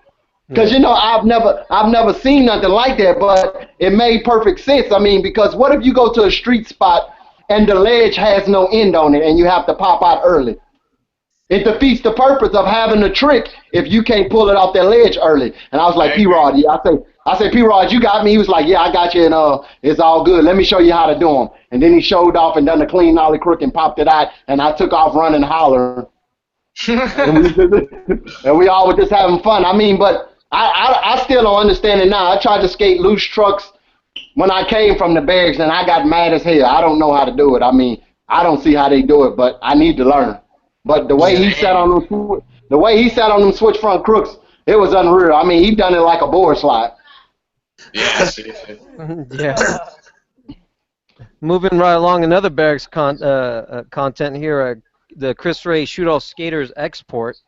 Because, I've never seen nothing like that, but it made perfect sense. Because what if you go to a street spot and the ledge has no end on it and you have to pop out early? It defeats the purpose of having a trick if you can't pull it off that ledge early. And I was like, P-Rod, I said, P-Rod, you got me? He was like, yeah, I got you, and it's all good. Let me show you how to do them. And then he showed off and done the clean nollie crook and popped it out, and I took off running hollering. and we all were just having fun. But I still don't understand it now. I tried to skate loose trucks when I came from the Berrics, and I got mad as hell. I don't know how to do it. I don't see how they do it, but I need to learn. But the way he sat on them switch front crooks, it was unreal. He done it like a board slide. Yeah. Yeah. Moving right along, another Berrics content here, the Chris Ray Shoot-Off Skaters export.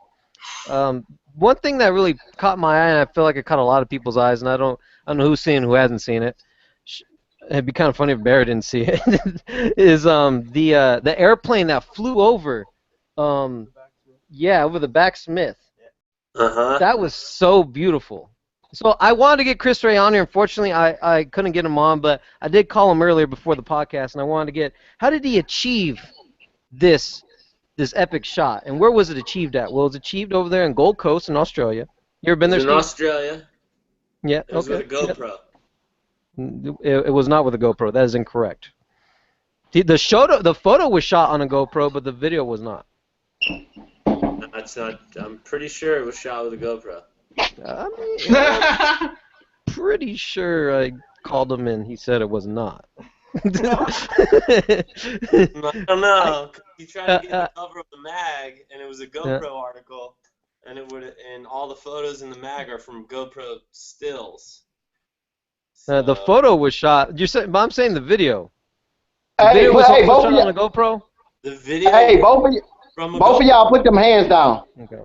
One thing that really caught my eye, and I feel like it caught a lot of people's eyes, and I don't know who's seen it, who hasn't seen it. It'd be kind of funny if Barrett didn't see it. Is the airplane that flew over, over the backsmith. That was so beautiful. So I wanted to get Chris Ray on here. Unfortunately, I couldn't get him on, but I did call him earlier before the podcast, and I wanted to get, how did he achieve this epic shot, and where was it achieved at? Well, it was achieved over there in Gold Coast in Australia. You ever been there, Steve? In Australia. Yeah. It was with a GoPro. It was not with a GoPro. That is incorrect. The photo was shot on a GoPro, but the video was not. That's not. I'm pretty sure it was shot with a GoPro. pretty sure I called him and he said it was not. I don't know. He tried to get the cover of the mag, and it was a GoPro article, and and all the photos in the mag are from GoPro stills. So, The photo was shot. You said, but I'm saying the video. The Hey, video was hey, also shot both on a GoPro. the video. Hey, both of y'all put them hands down. Okay.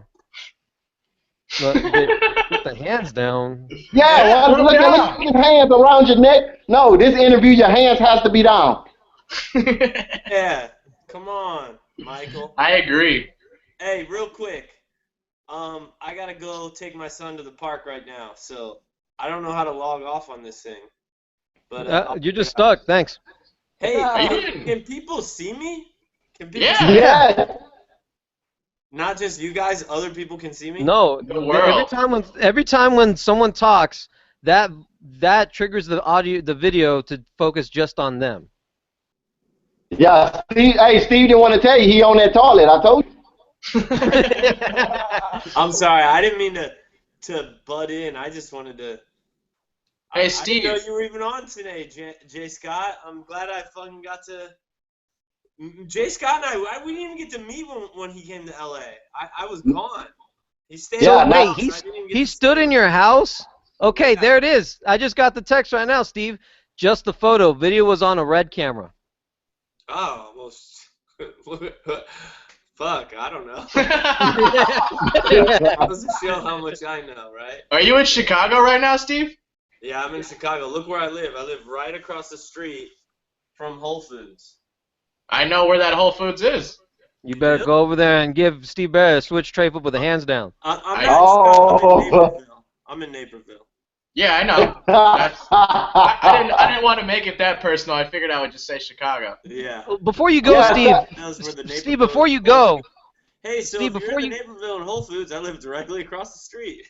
But put the hands down. Yeah, well, look at your hands around your neck. No, this interview, your hands has to be down. Yeah, come on, Michael. I agree. Hey, real quick. I gotta go take my son to the park right now, so I don't know how to log off on this thing. But You're just stuck. Thanks. Hey, can people see me? Can people see me? Yeah. Not just you guys, other people can see me? No, The world. every time when someone talks, that triggers the video to focus just on them. Yeah, Steve, hey, Steve didn't want to tell you he on that toilet. I told you. I'm sorry, I didn't mean to butt in. I just wanted to. Hey, I Steve. didn't know you were even on today, Jay Scott. I'm glad I fucking got to. Jay Scott and I we didn't even get to meet when he came to LA. I was gone. He stayed. Yeah, at my Wait, house. I didn't even get he to stood see in him. your house? Okay, Yeah. there it is. I just got the text right now, Steve. Just the photo. Video was on a red camera. Oh, well, fuck, I don't know. That doesn't show how much I know, right? Are you in Chicago right now, Steve? Yeah, I'm in Chicago. Look where I live. I live right across the street from Whole Foods. I know where that Whole Foods is. You better do? go over there and give Steve Barrett a switch tray up with a hands down. I'm Oh. not in Naperville. I'm in Naperville. Yeah, I know. I didn't want to make it that personal. I figured I would just say Chicago. Yeah. Before you go, Yeah. That's where the Steve, Naperville- before you go, Hey, so Steve, if before you're in you- the Naperville and Whole Foods, I live directly across the street.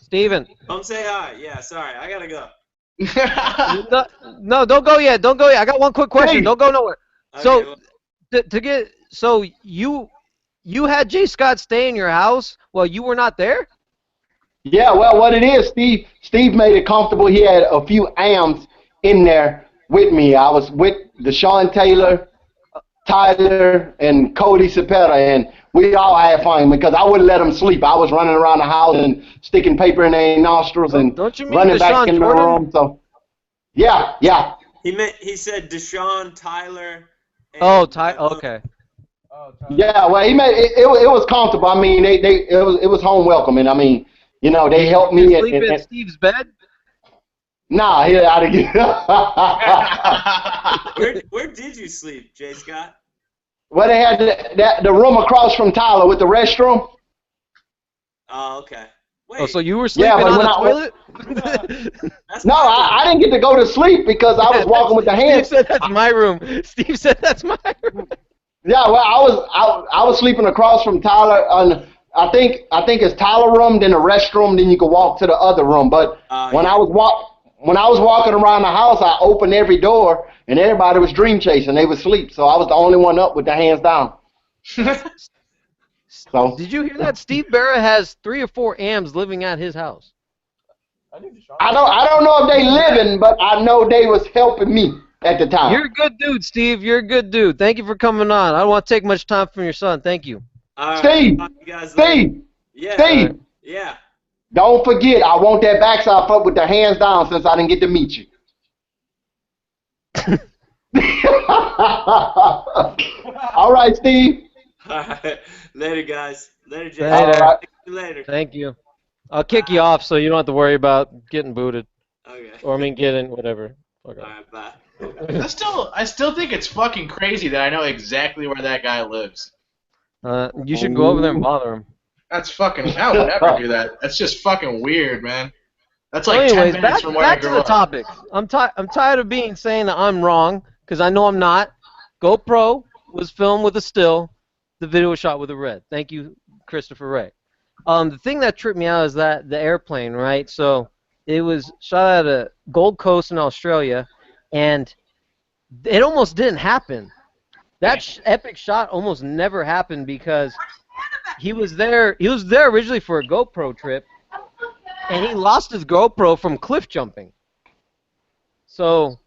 Steven. Come say hi. Yeah, sorry, I gotta go. No, don't go yet. Don't go yet. I got one quick question. Hey. Don't go nowhere. Okay, So, well, you had Jay Scott stay in your house while you were not there? Yeah, well, what it is, Steve made it comfortable. He had a few AMs in there with me. I was with Deshaun Taylor, Tyler, and Cody Cepeda, and we all had fun because I wouldn't let them sleep. I was running around the house and sticking paper in their nostrils and Don't you mean running back Deshaun in the Jordan? room. So, yeah. he said Deshaun, Tyler. And Oh, okay. Yeah, well, he made it was comfortable. I mean, it was home welcoming. I mean, you know, they helped me. You sleep in Steve's bed? Nah, he out of Where did you sleep, Jay Scott? Well, they had the room across from Tyler with the restroom. Oh, okay. Wait, Oh, so you were sleeping but on when the I- toilet? that's No, I didn't get to go to sleep because I was walking with the hands. Steve said that's my room. Steve said that's my room. Yeah, well, I was sleeping across from Tyler. I think it's Tyler room, then the restroom, then you could walk to the other room. But when yeah. I was walking around the house, I opened every door, and everybody was dream chasing. They was asleep, so I was the only one up with the hands down. So Did you hear that? Steve Barrett has 3 or 4 AMs living at his house. I don't know if they living, but I know they was helping me at the time. You're a good dude, Steve. You're a good dude. Thank you for coming on. I don't want to take much time from your son. Thank you. All right, Steve, talk to you guys later. Steve, Yeah. Steve, Yeah. don't forget, I want that backside fuck with the hands down since I didn't get to meet you. All right, Steve. All right. Later, guys. Later, Jay. Later. All right. See you later. Thank you. I'll kick you off so you don't have to worry about getting booted. Okay. Or, getting whatever. Okay. All right, bye. I still think it's fucking crazy that I know exactly where that guy lives. You should go over there and bother him. That's fucking. I would never do that. That's just fucking weird, man. That's like Well, 10 anyways, minutes from where I back to grew the up. topic. I'm tired of saying that I'm wrong because I know I'm not. GoPro was filmed with a still. The video was shot with a red. Thank you, Christopher Ray. The thing that tripped me out is that the airplane, right? So it was shot at Gold Coast in Australia, and it almost didn't happen. That epic shot almost never happened because he was there. He was there originally for a GoPro trip, and he lost his GoPro from cliff jumping. So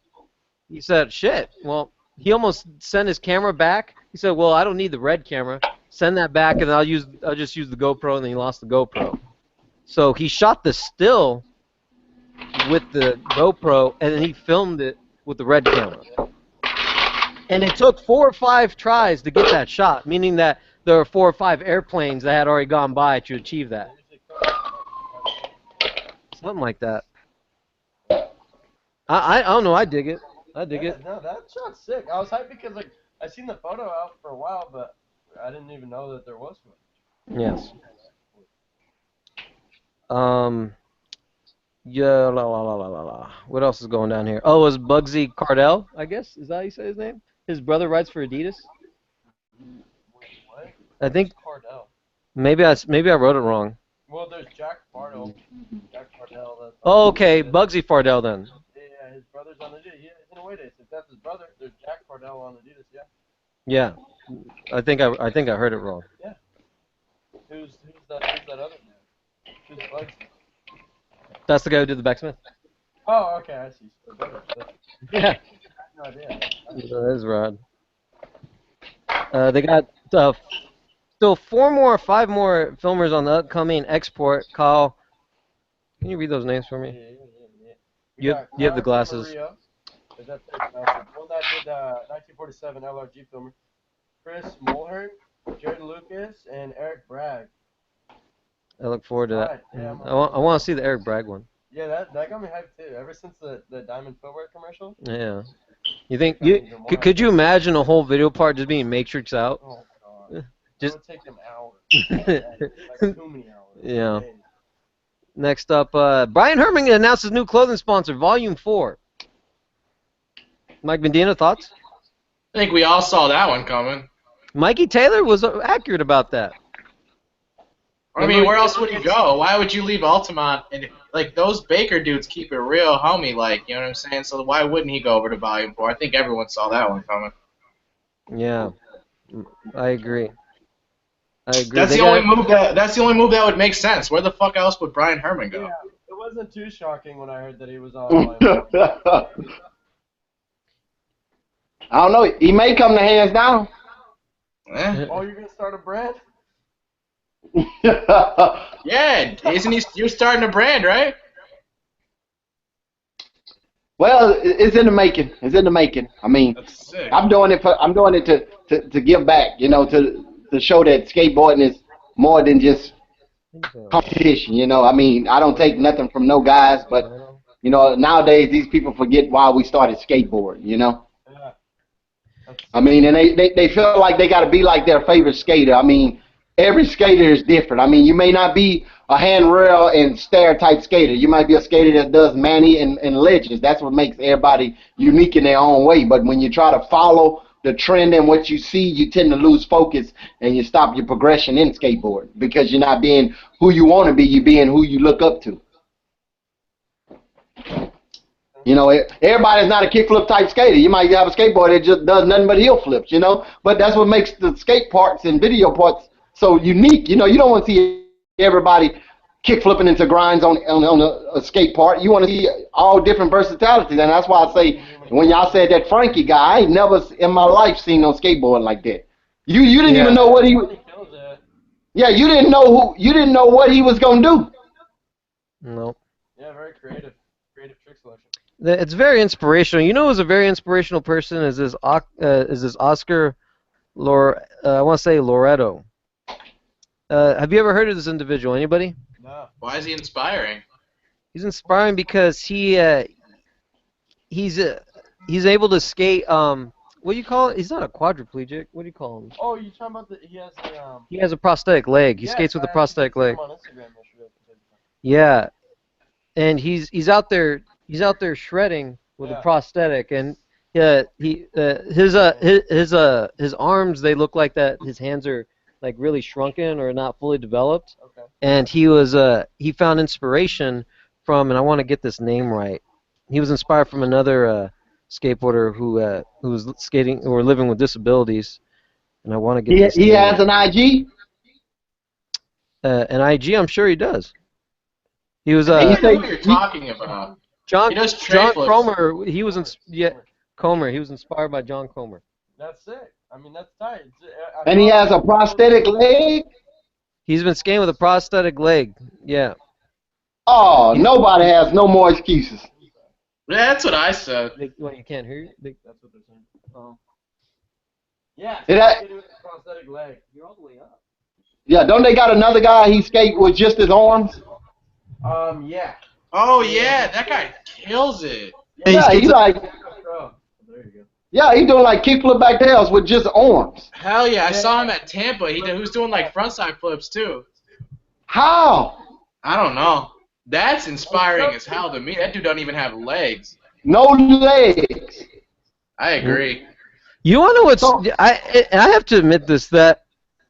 he said, "Shit." Well, he almost sent his camera back. He said, "Well, I don't need the red camera. Send that back, and I'll just use the GoPro." And then he lost the GoPro. So he shot the still with the GoPro, and then he filmed it with the red camera. And it took 4 or 5 tries to get that shot, meaning that there were 4 or 5 airplanes that had already gone by to achieve that. Something like that. I don't know. I dig it. I dig it. No, that shot's sick. I was hyped because like I seen the photo out for a while, but I didn't even know that there was one. Yes. Yeah. La la la la la la. What else is going down here? Oh, it was Bugsy Cardell, I guess. Is that how you say his name? His brother writes for Adidas. What? I think Cardell. maybe I wrote it wrong. Well, there's Jack Fardo. Jack Cardell. That's Oh, okay, Bugsy Fardell then. yeah, his brother's on Adidas. Yeah, in a way, if that's his brother, there's Jack Cardell on Adidas. Yeah. Yeah. I think I heard it wrong. Yeah. Who's that other man? Who's Bugsy? That's the guy who did the backsmith. Oh, okay, I see. Yeah. No idea. That is Rod. They got still 4 more, 5 more filmers on the upcoming export. Kyle, can you read those names for me? Yeah. You have the glasses. Maria, is that one that did 1947 LRG filmer. Chris Mulhern, Jared Lucas, and Eric Bragg. I look forward to that. Yeah, I want to see the Eric Bragg one. Yeah, that got me hyped too. Ever since the Diamond Footwear commercial. Yeah. You think could you imagine a whole video part just being matrix out? Oh god. Just it would take them hours. Like too many hours. Yeah. Next up, Brian Herman announced his new clothing sponsor, Volume 4. Mike Medina, thoughts? I think we all saw that one coming. Mikey Taylor was accurate about that. I mean, where else would he go? Why would you leave Altamont? And like those Baker dudes keep it real homie, like, you know what I'm saying? So why wouldn't he go over to Volume 4? I think everyone saw that one coming. Yeah, I agree. That's the only move that would make sense. Where the fuck else would Brian Herman go? Yeah, it wasn't too shocking when I heard that he was on Volume 4. I don't know. He may come to Handsdown. Oh, you're gonna start a brand? Yeah, isn't he? You're starting a brand, right? Well, it's in the making. It's in the making. I mean, That's sick. I'm doing it to give back. You know, to show that skateboarding is more than just competition. You know, I mean, I don't take nothing from no guys, but you know, nowadays these people forget why we started skateboarding. You know. Yeah. I mean, and they feel like they got to be like their favorite skater. I mean, every skater is different. I mean, you may not be a handrail and stair type skater. You might be a skater that does Manny and Legends. That's what makes everybody unique in their own way. But when you try to follow the trend and what you see, you tend to lose focus and you stop your progression in skateboarding because you're not being who you want to be. You're being who you look up to. You know, everybody's not a kickflip type skater. You might have a skateboarder that just does nothing but heel flips, you know. But that's what makes the skate parts and video parts so unique. You know, you don't want to see everybody kick flipping into grinds on a skate part. You want to see all different versatilities, and that's why I say when y'all said that Frankie guy, I ain't never in my life seen no skateboard like that. You didn't even know what he. Yeah, you didn't know what he was gonna do. No. Yeah, very creative trick selection. It's very inspirational. You know who's a very inspirational person is this Oscar I want to say Loretto. Have you ever heard of this individual? Anybody? No. Why is he inspiring? He's inspiring because he's able to skate. What do you call it? He's not a quadriplegic. What do you call him? Oh, you talking about He has a prosthetic leg. He skates with a prosthetic leg. Yeah, and he's out there shredding with a prosthetic, and his arms, they look like that. His hands are like really shrunken or not fully developed. Okay. And he found inspiration from, and I want to get this name right. He was inspired from another skateboarder who was skating or living with disabilities, and I want to get this He name has right. an IG. An IG, I'm sure he does. He was I he don't know say- what you're talking about. John He does tray John flips. Cromer. He was Comer. He was inspired by John Comer. That's it. I mean, that's tight. And he has a prosthetic leg. He's been skating with a prosthetic leg. Yeah. Oh, nobody has no more excuses. Yeah, that's what I said. Well, you can't hear you? That's what they're saying. Oh. Yeah. It ha- With a prosthetic leg. You're all the way up. Yeah, don't they got another guy he skate with just his arms? Yeah. Oh yeah, that guy kills it. Yeah, he like, Oh, there you go. yeah, he doing like kickflip back tails with just arms. Hell yeah, I saw him at Tampa. He was doing like frontside flips too. How? I don't know. That's inspiring as hell to me. That dude don't even have legs. No legs. I agree. You want to know what's? So- I have to admit this that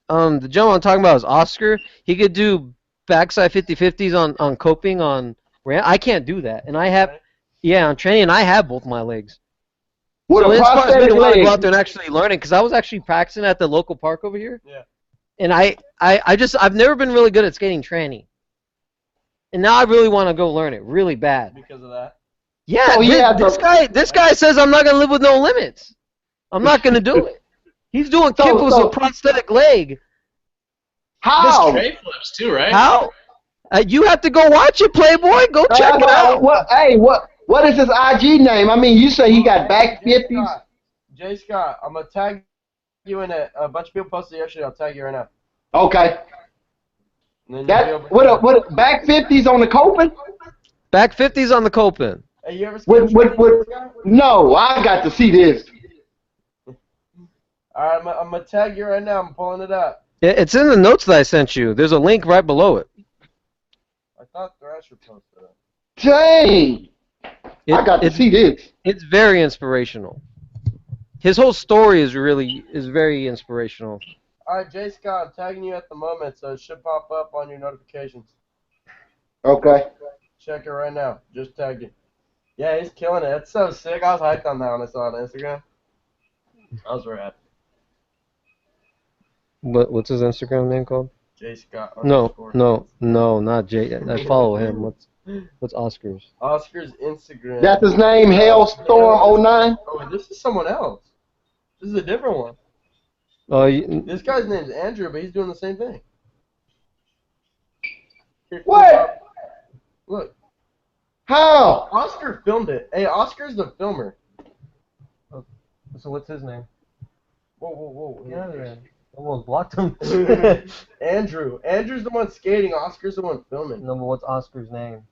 the gentleman I'm talking about is Oscar. He could do backside 50-50s on coping on ramp. I can't do that, and I have on training. And I have both my legs. With So a it inspires me prosthetic to want to go out leg. there and actually learn it because I was actually practicing at the local park over here. Yeah. And I've never been really good at skating tranny. And now I really want to go learn it really bad. Because of that. Yeah, Oh, yeah, this guy says I'm not gonna live with no limits. I'm not gonna do it. He's doing kickflips with a prosthetic leg. How? Tray flips too, right? How? You have to go watch it, Playboy. Go check it out. What is his IG name? I mean, you say he got back 50s. Jay Scott, I'm gonna tag you in it. A bunch of people posted yesterday. I'll tag you right now. Okay. And then That you'll be what back 50s on the coping? Back 50s on the Copen. Hey, you ever With, skate with, with, no, I got to see this. Alright, I'm gonna tag you right now. I'm pulling it up. It's in the notes that I sent you. There's a link right below it. I thought Thrasher posted it. Dang. I got to see this. It's very inspirational. His whole story is very inspirational. Alright, Jay Scott, I'm tagging you at the moment, so it should pop up on your notifications. Okay. Check it right now. Just tagged you. Yeah, he's killing it. It's so sick. I was hyped on that when I saw it on Instagram. I was rad. What's his Instagram name called? Jay Scott. No, not Jay. I follow him. What's Oscar's? Oscar's Instagram. That's his name, Hailstorm09? Oh, this is someone else. This is a different one. Oh, This guy's name's Andrew, but he's doing the same thing. What? Look, How? Oscar filmed it. Hey, Oscar's the filmer. so what's his name? Whoa. Yeah, almost blocked him. Andrew. Andrew's the one skating. Oscar's the one filming. No, but what's Oscar's name?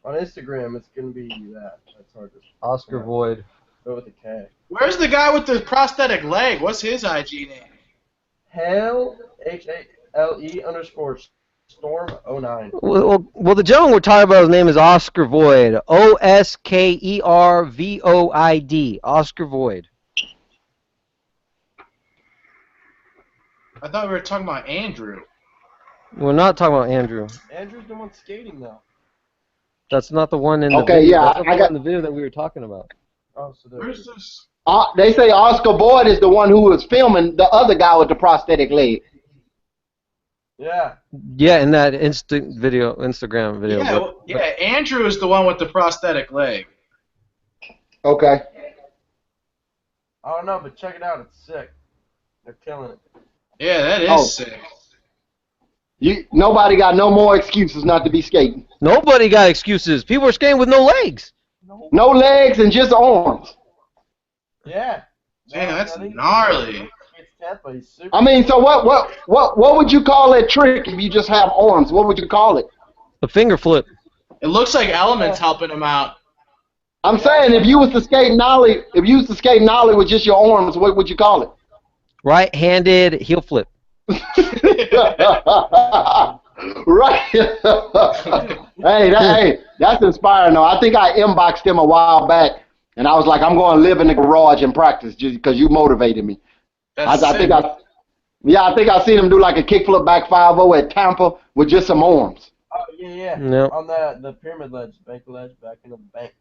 On Instagram, it's going to be that. That's hard to Oscar Void. go with a K. Where's the guy with the prosthetic leg? What's his IG name? Hale, HALE_storm09. Well, the gentleman we're talking about, his name is Oscar Void. OSKERVOID. Oscar Void. I thought we were talking about Andrew. We're not talking about Andrew. Andrew's the one skating, though. That's not the one in the Okay, video. yeah, That's not the I one got- in the video that we were talking about. Oh, so there. Where's this? They say Oscar Boyd is the one who was filming the other guy with the prosthetic leg. Yeah. Yeah, in that Instagram video. Yeah, Andrew is the one with the prosthetic leg. Okay. I don't know, but check it out. It's sick. They're killing it. Yeah, that is Oh. sick. Nobody got no more excuses not to be skating. Nobody got excuses. People are skating with no legs. No legs and just arms. Yeah. Damn, that's I think gnarly. It's Tampa. He's super. I mean, so what would you call that trick if you just have arms? What would you call it? A finger flip. It looks like Element's helping him out. I'm saying if you was to skate nollie, with just your arms, what would you call it? Right-handed heel flip. Right. hey, that's inspiring though. I think I inboxed him a while back, and I was like, I'm going to live in the garage and practice just because you motivated me. That's I think I seen him do like a kickflip back 5-0 at Tampa with just some arms. Oh, yeah. No. On the pyramid ledge, bank ledge, back into the bank.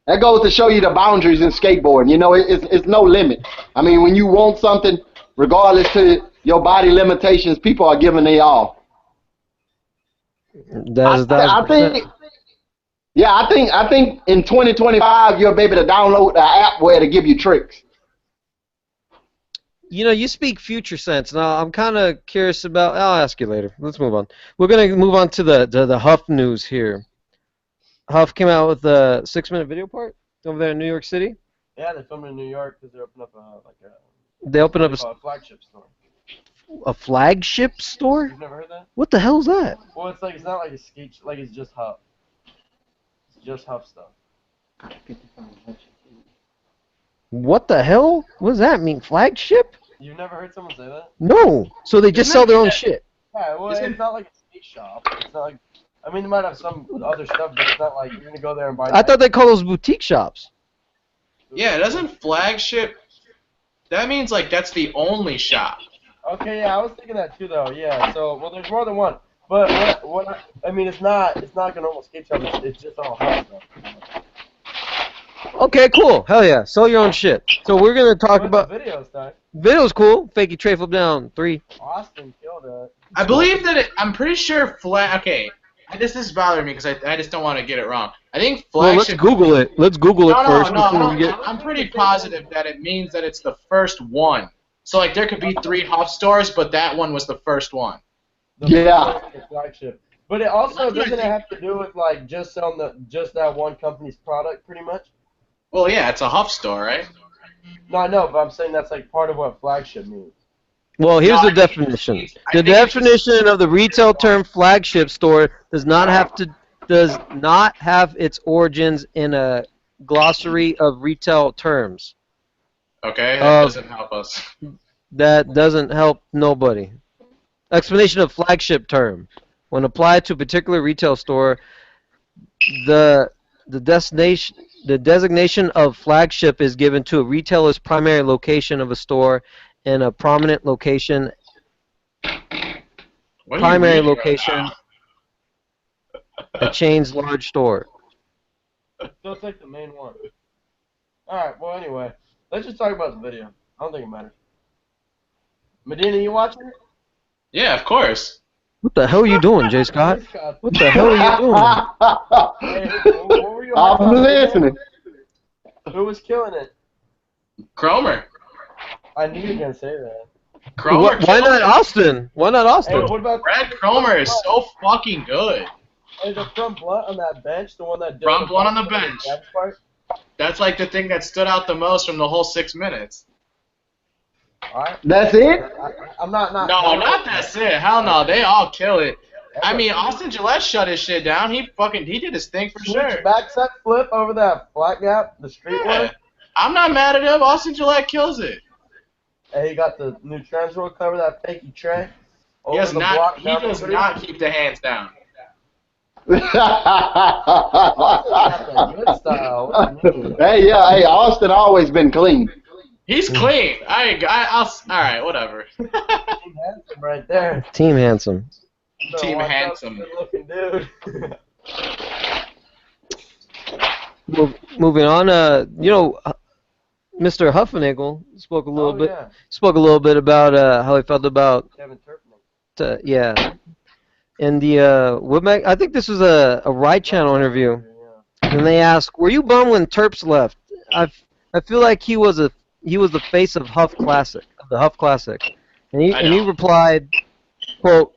That goes to show you the boundaries in skateboarding. You know, it's no limit. I mean, when you want something, regardless to your body limitations, people are giving they all. I Yeah, I think in 2025 you'll be able to download the app where to give you tricks. You know, you speak future sense. Now, I'm kind of curious about. I'll ask you later. Let's move on. We're gonna move on to the Huff news here. Huff came out with a 6-minute video part over there in New York City. Yeah, they filmed in New York because they opened up They opened up a flagship store. a flagship store. You've never heard that? What the hell's that? Well, it's like it's not like a skate, like it's just Huff. It's just Huff stuff. What the hell? What does that mean? Flagship? You've never heard someone say that? No. So they just sell their own shit. Yeah, well, it's not like a skate shop. It's not like. I mean, they might have some other stuff, but it's not like you're gonna go there and buy. I thought they call those boutique shops. Yeah, doesn't flagship? That means like that's the only shop. Okay, yeah, I was thinking that too, though. Yeah, so well, there's more than one, but I mean, it's not like a normal skate shop. It's just all Huff stuff. Okay, cool. Hell yeah. Sell your own shit. So we're gonna talk about videos, Ty. videos. Cool. Fakey tray flip down 3. Austin killed it. I believe that I'm pretty sure Okay, this is bothering me because I just don't want to get it wrong. I think Well, let's flagship. Google it. Let's Google it first. No, before we get... I'm pretty positive that it means that it's the first one. So like there could be 3 Huff stores, but that one was the first one. Yeah. Flagship. But it also doesn't have to do with like just selling that one company's product, pretty much. Well, yeah, it's a Huff store, right? No, I know, but I'm saying that's like part of what flagship means. Well, here's the definition. The definition of the retail term flagship store does not have its origins in a glossary of retail terms. Okay, that doesn't help us. That doesn't help nobody. Explanation of flagship term. When applied to a particular retail store, the designation of flagship is given to a retailer's primary location of a store in a prominent location. Primary location. A chain's large store. So it's like the main one. Alright, well anyway, let's just talk about the video. I don't think it matters. Medina, you watching it? Yeah, of course. What the hell are you doing, Jay Scott? What the hell are you doing? Hey, what were you I'm listening. Who was killing it? Cromer. I knew you were going to say that. Cromer. Why not Austin? Why not Austin? Hey, what about Brad Cromer is so fucking good. Hey, the front blunt on that bench, the one that did Front blunt on the bench. Part? That's like the thing that stood out the most from the whole 6 minutes. Alright. That's it? I'm not. No, not that's it. Hell no, they all kill it. I mean, Austin Gillette shut his shit down. He did his thing for sure. Backside flip over that flat gap, the street one. I'm not mad at him. Austin Gillette kills it. Hey, he got the new transfer cover, that fakey tray. He does not keep the hands down. Hey, yeah, hey, Austin always been clean. He's clean. All right, whatever. Team Handsome right there. Team Handsome. Team Handsome. Looking dude. Moving on, Mr. Hoffa Nagel spoke a little bit. Yeah. Spoke a little bit about how he felt about. Kevin Turpin. Yeah. In the Woodmac, I think this was a Ride Channel interview, and they asked, "Were you bummed when Terps left?" I feel like he was the face of Huff Classic, of the Huff Classic, and he replied, "Quote,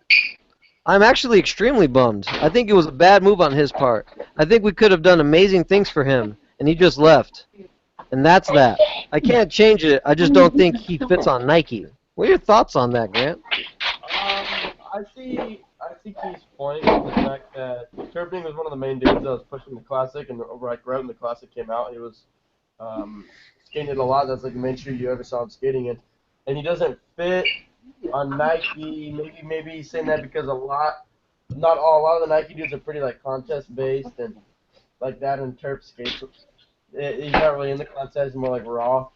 I'm actually extremely bummed. I think it was a bad move on his part. I think we could have done amazing things for him, and he just left. And that's that. I can't change it. I just don't think he fits on Nike." What are your thoughts on that, Grant? I see Keith's point, the fact that Turpin was one of the main dudes that was pushing the Classic, and right when the Classic came out, he was skating it a lot. That's like the main shoe you ever saw him skating in. And he doesn't fit on Nike. Maybe he's saying that because a lot of the Nike dudes are pretty like contest based and like that, and Terp skates. He's not really in the contest, more like raw.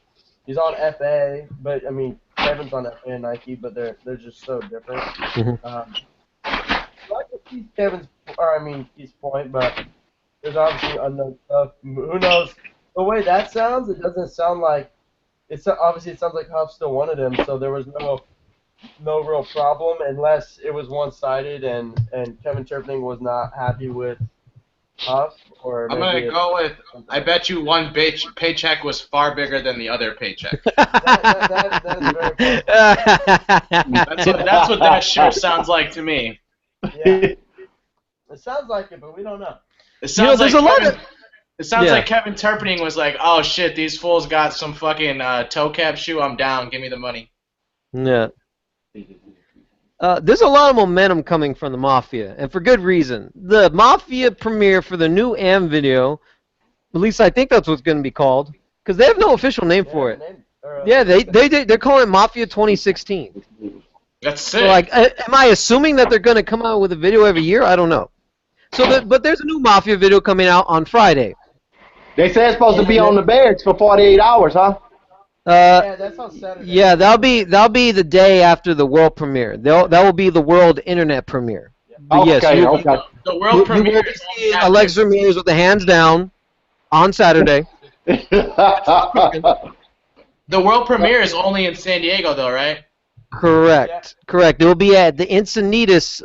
He's on FA, but I mean Kevin's on FA and Nike, but they're just so different. Mm-hmm. I can see Keith's point, but there's obviously unknown stuff. Who knows? The way that sounds, it doesn't sound like obviously it sounds like Huff still wanted him, so there was no real problem unless it was one-sided and Kevin Turpin was not happy with Huff or I'm maybe gonna go with. I bet you one paycheck was far bigger than the other paycheck. that is very possible. That's what that shirt sounds like to me. Yeah. It sounds like it, but we don't know. It sounds there's like a lot Kevin, of- It sounds Yeah. like Kevin Turpinning was like, "Oh shit, these fools got some fucking toe cap shoe. I'm down. Give me the money." Yeah. There's a lot of momentum coming from the Mafia, and for good reason. The Mafia premiere for the new AM video, at least I think that's what's going to be called, because they have no official name for it. Yeah, they're calling it Mafia 2016. That's sick. So, like, am I assuming that they're going to come out with a video every year? I don't know. So, but there's a new Mafia video coming out on Friday. They say it's supposed to be on the Berrics for 48 hours, huh? Yeah, that's on Saturday. Yeah, that'll be the day after the world premiere. That will be the world internet premiere. But yes, Okay, you, okay. The world you premiere will be is only seeing happening- Alexis Ramirez with the hands down on Saturday. The world premiere is only in San Diego, though, right? Correct. Correct. It will be at the Encinitas.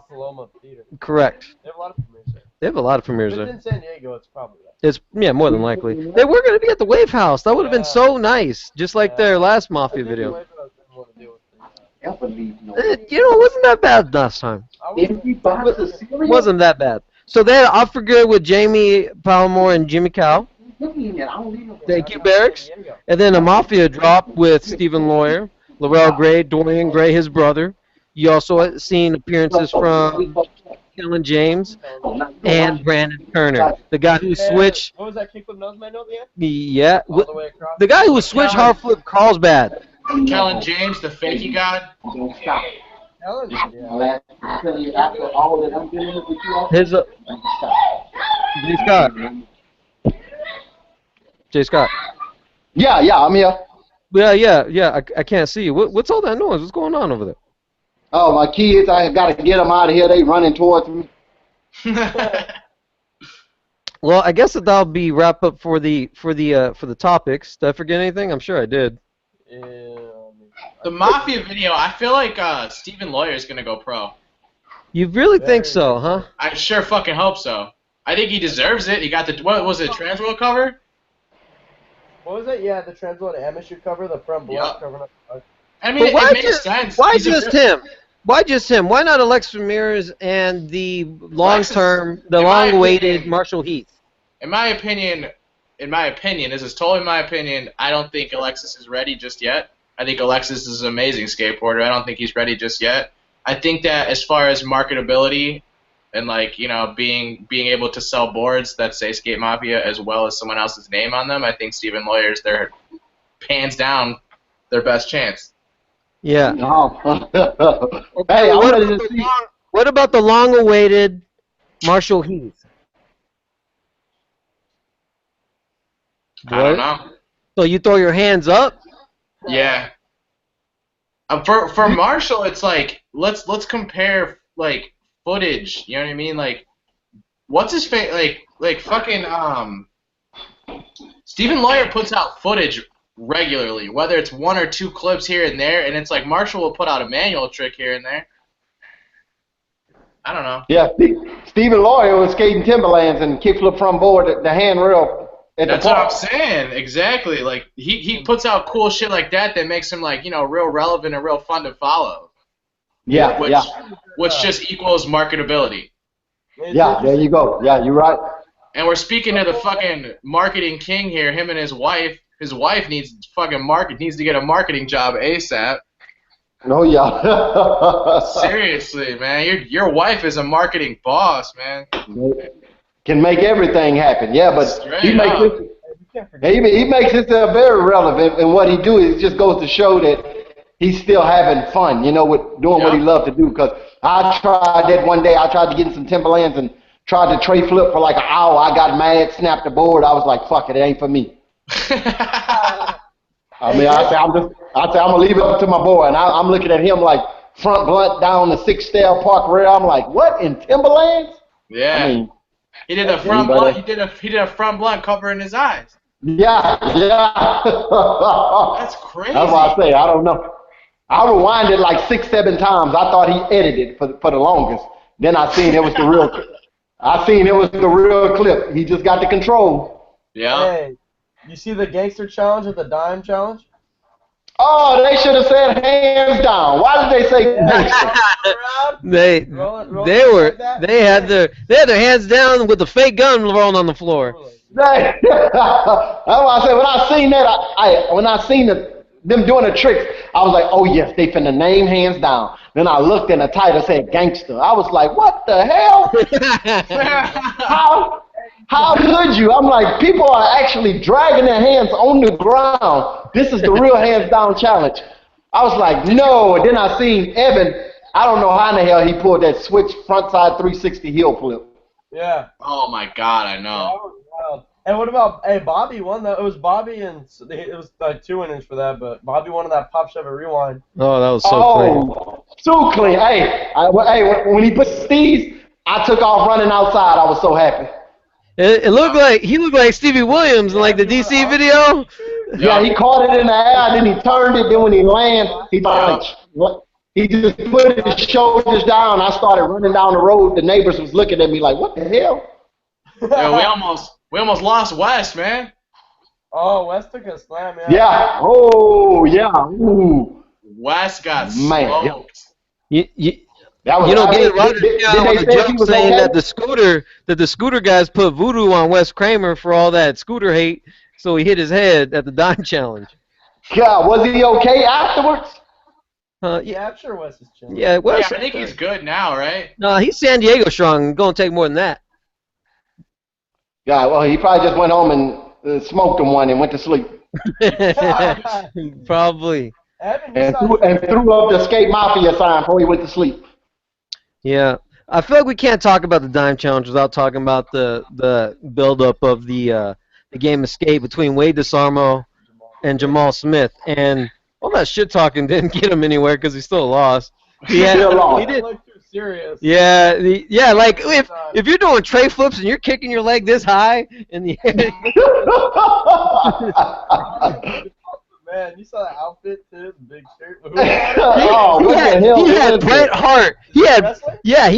Paloma Theater. Correct. They have a lot of premieres there. They have a lot of If premieres it's there. in San Diego, it's probably that. It's more than likely. They were going to be at the Wave House. That would have been so nice, just like their last Mafia video. I didn't want to deal with It wasn't that bad last time. It wasn't that bad. So then I forget with Jamie Palmore and Jimmy Cow. Thank you, Berrics. And then a Mafia drop with Stephen Lawyer, Laurel Gray, Dorian Gray, his brother. You also seen appearances from Kellen James and Brandon Turner, the guy who switched. What was that kickflip nose man over the end? Yeah, All the way across? the guy who switched hard flip Carlsbad. Kellen James, the fakey god. Helen? Yeah. His Jay Scott. Jay Scott. Yeah, I'm here. Yeah. I can't see you. What's all that noise? What's going on over there? Oh, my kids, I got to get them out of here. They running towards me. Well, I guess that'll be wrap up for the topics. Did I forget anything? I'm sure I did. The Mafia video, I feel like Stephen Lawyer is gonna go pro. You really think so, huh? I sure fucking hope so. I think he deserves it. He got the what was it, Transworld cover? What was it? Yeah, the Transworld amateur cover, the front block covering up. I mean, But it makes sense. Why He's a just good- him? Why just him? Why not Alexis Ramirez and the long-awaited opinion- Marshall Heath? In my opinion, this is totally my opinion. I don't think Alexis is ready just yet. I think Alexis is an amazing skateboarder. I don't think he's ready just yet. I think that as far as marketability and being able to sell boards that say Skate Mafia as well as someone else's name on them, I think Stephen Lawyer's their hands down their best chance. Yeah. Hey, I'm ready to see. What about the long-awaited Marshall Heath? I don't know. So you throw your hands up? Yeah. For Marshall, it's like let's compare footage. You know what I mean? Like, what's his face? Like fucking Stephen Lawyer puts out footage regularly, whether it's one or two clips here and there, and it's like Marshall will put out a manual trick here and there. I don't know. Yeah, Stephen Lawyer was skating Timberlands and kickflip front board, the handrail at That's the what I'm park. saying. Exactly. Like he puts out cool shit like that makes him real relevant and real fun to follow. Yeah, Which just equals marketability. yeah. There you go. Yeah, you're right. And we're speaking to the fucking marketing king here. Him and his wife. His wife needs to get a marketing job ASAP. Oh yeah. Seriously, man. Your wife is a marketing boss, man. Can make everything happen. Yeah, but he Straight makes up. this. He makes it very relevant, and what he do is just goes to show that he's still having fun. With doing what he loves to do. Because I tried that one day. I tried to get in some Timberlands and tried to tray flip for like an hour. I got mad, snapped the board. I was like, "Fuck it, it ain't for me." I mean, I say I'm gonna leave it up to my boy, and I'm looking at him like front blunt down the 6-stair park rail. I'm like, what in Timberlands? Yeah. I mean, he did a front blunt. He did a front blunt covering his eyes. yeah. That's crazy. That's why I say I don't know. I rewinded like 6-7 times. I thought he edited for the longest. Then I seen it was the real. I seen it was the real clip. He just got the control. Yeah. Hey, you see the gangster challenge or the dime challenge? Oh, they should have said hands down. Why did they say gangster? They had their hands down with the fake gun rolling on the floor. That's why I said when I seen that, when I seen them doing the tricks, I was like, oh yes, they finna name hands down. Then I looked and the title said gangster. I was like, what the hell? How could you? I'm like, people are actually dragging their hands on the ground. This is the real hands down challenge. I was like, no. And then I seen Evan. I don't know how in the hell he pulled that switch frontside 360 heel flip. Yeah. Oh my God, I know. That was wild. And what about Bobby won that? It was Bobby and it was like 2 innings for that, but Bobby won that pop shove and rewind. Oh, that was so clean. So clean. Hey, when he put Steve's, I took off running outside. I was so happy. It looked like he looked like Stevie Williams in like the DC video. Yeah, he caught it in the air, then he turned it. Then when he landed, he just put his shoulders down. I started running down the road. The neighbors was looking at me like, "What the hell?" Yeah, we almost lost West, man. Oh, West took a slam. Yeah. Oh, yeah. Ooh. West got smoked. David Rogers on the joke saying that the scooter guys put voodoo on Wes Kramer for all that scooter hate, so he hit his head at the dime challenge. God, was he okay afterwards? Yeah, I'm sure Wes is chilling. Yeah, I think he's good now, right? No, he's San Diego strong. Gonna take more than that. Yeah, well, he probably just went home and smoked him one and went to sleep. Probably. And threw up the skate mafia sign before he went to sleep. Yeah, I feel like we can't talk about the dime challenge without talking about the buildup of the game of skate between Wade DeSarmo and Jamal Smith, and all that shit talking didn't get him anywhere because he still lost. He did. Too serious. Yeah, like if you're doing tray flips and you're kicking your leg this high in the air. Man, you saw that outfit too, the big shirt. He had Bret Hart. He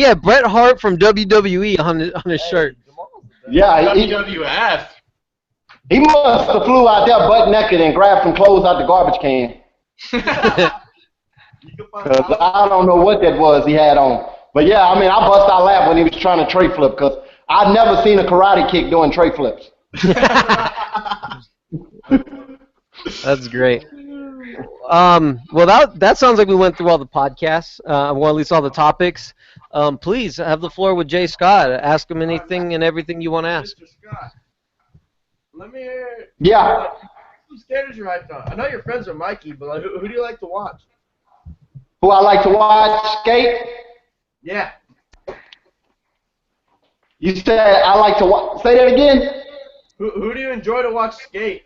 had Bret Hart from WWE on his shirt. Yeah, WWF. He must have flew out there butt naked and grabbed some clothes out the garbage can. Cause I don't know what that was he had on. But yeah, I mean, I bust out laugh when he was trying to tray flip because I'd never seen a karate kick doing tray flips. That's great. Well, that sounds like we went through all the podcasts, or at least all the topics. Please have the floor with Jay Scott. Ask him anything and everything you want to ask. Mr. Scott, let me hear. Yeah. Whose skaters you like on? I know you're friends with Mikey, but like, who do you like to watch? Who I like to watch skate? Yeah. You said I like to watch. Say that again. Who do you enjoy to watch skate?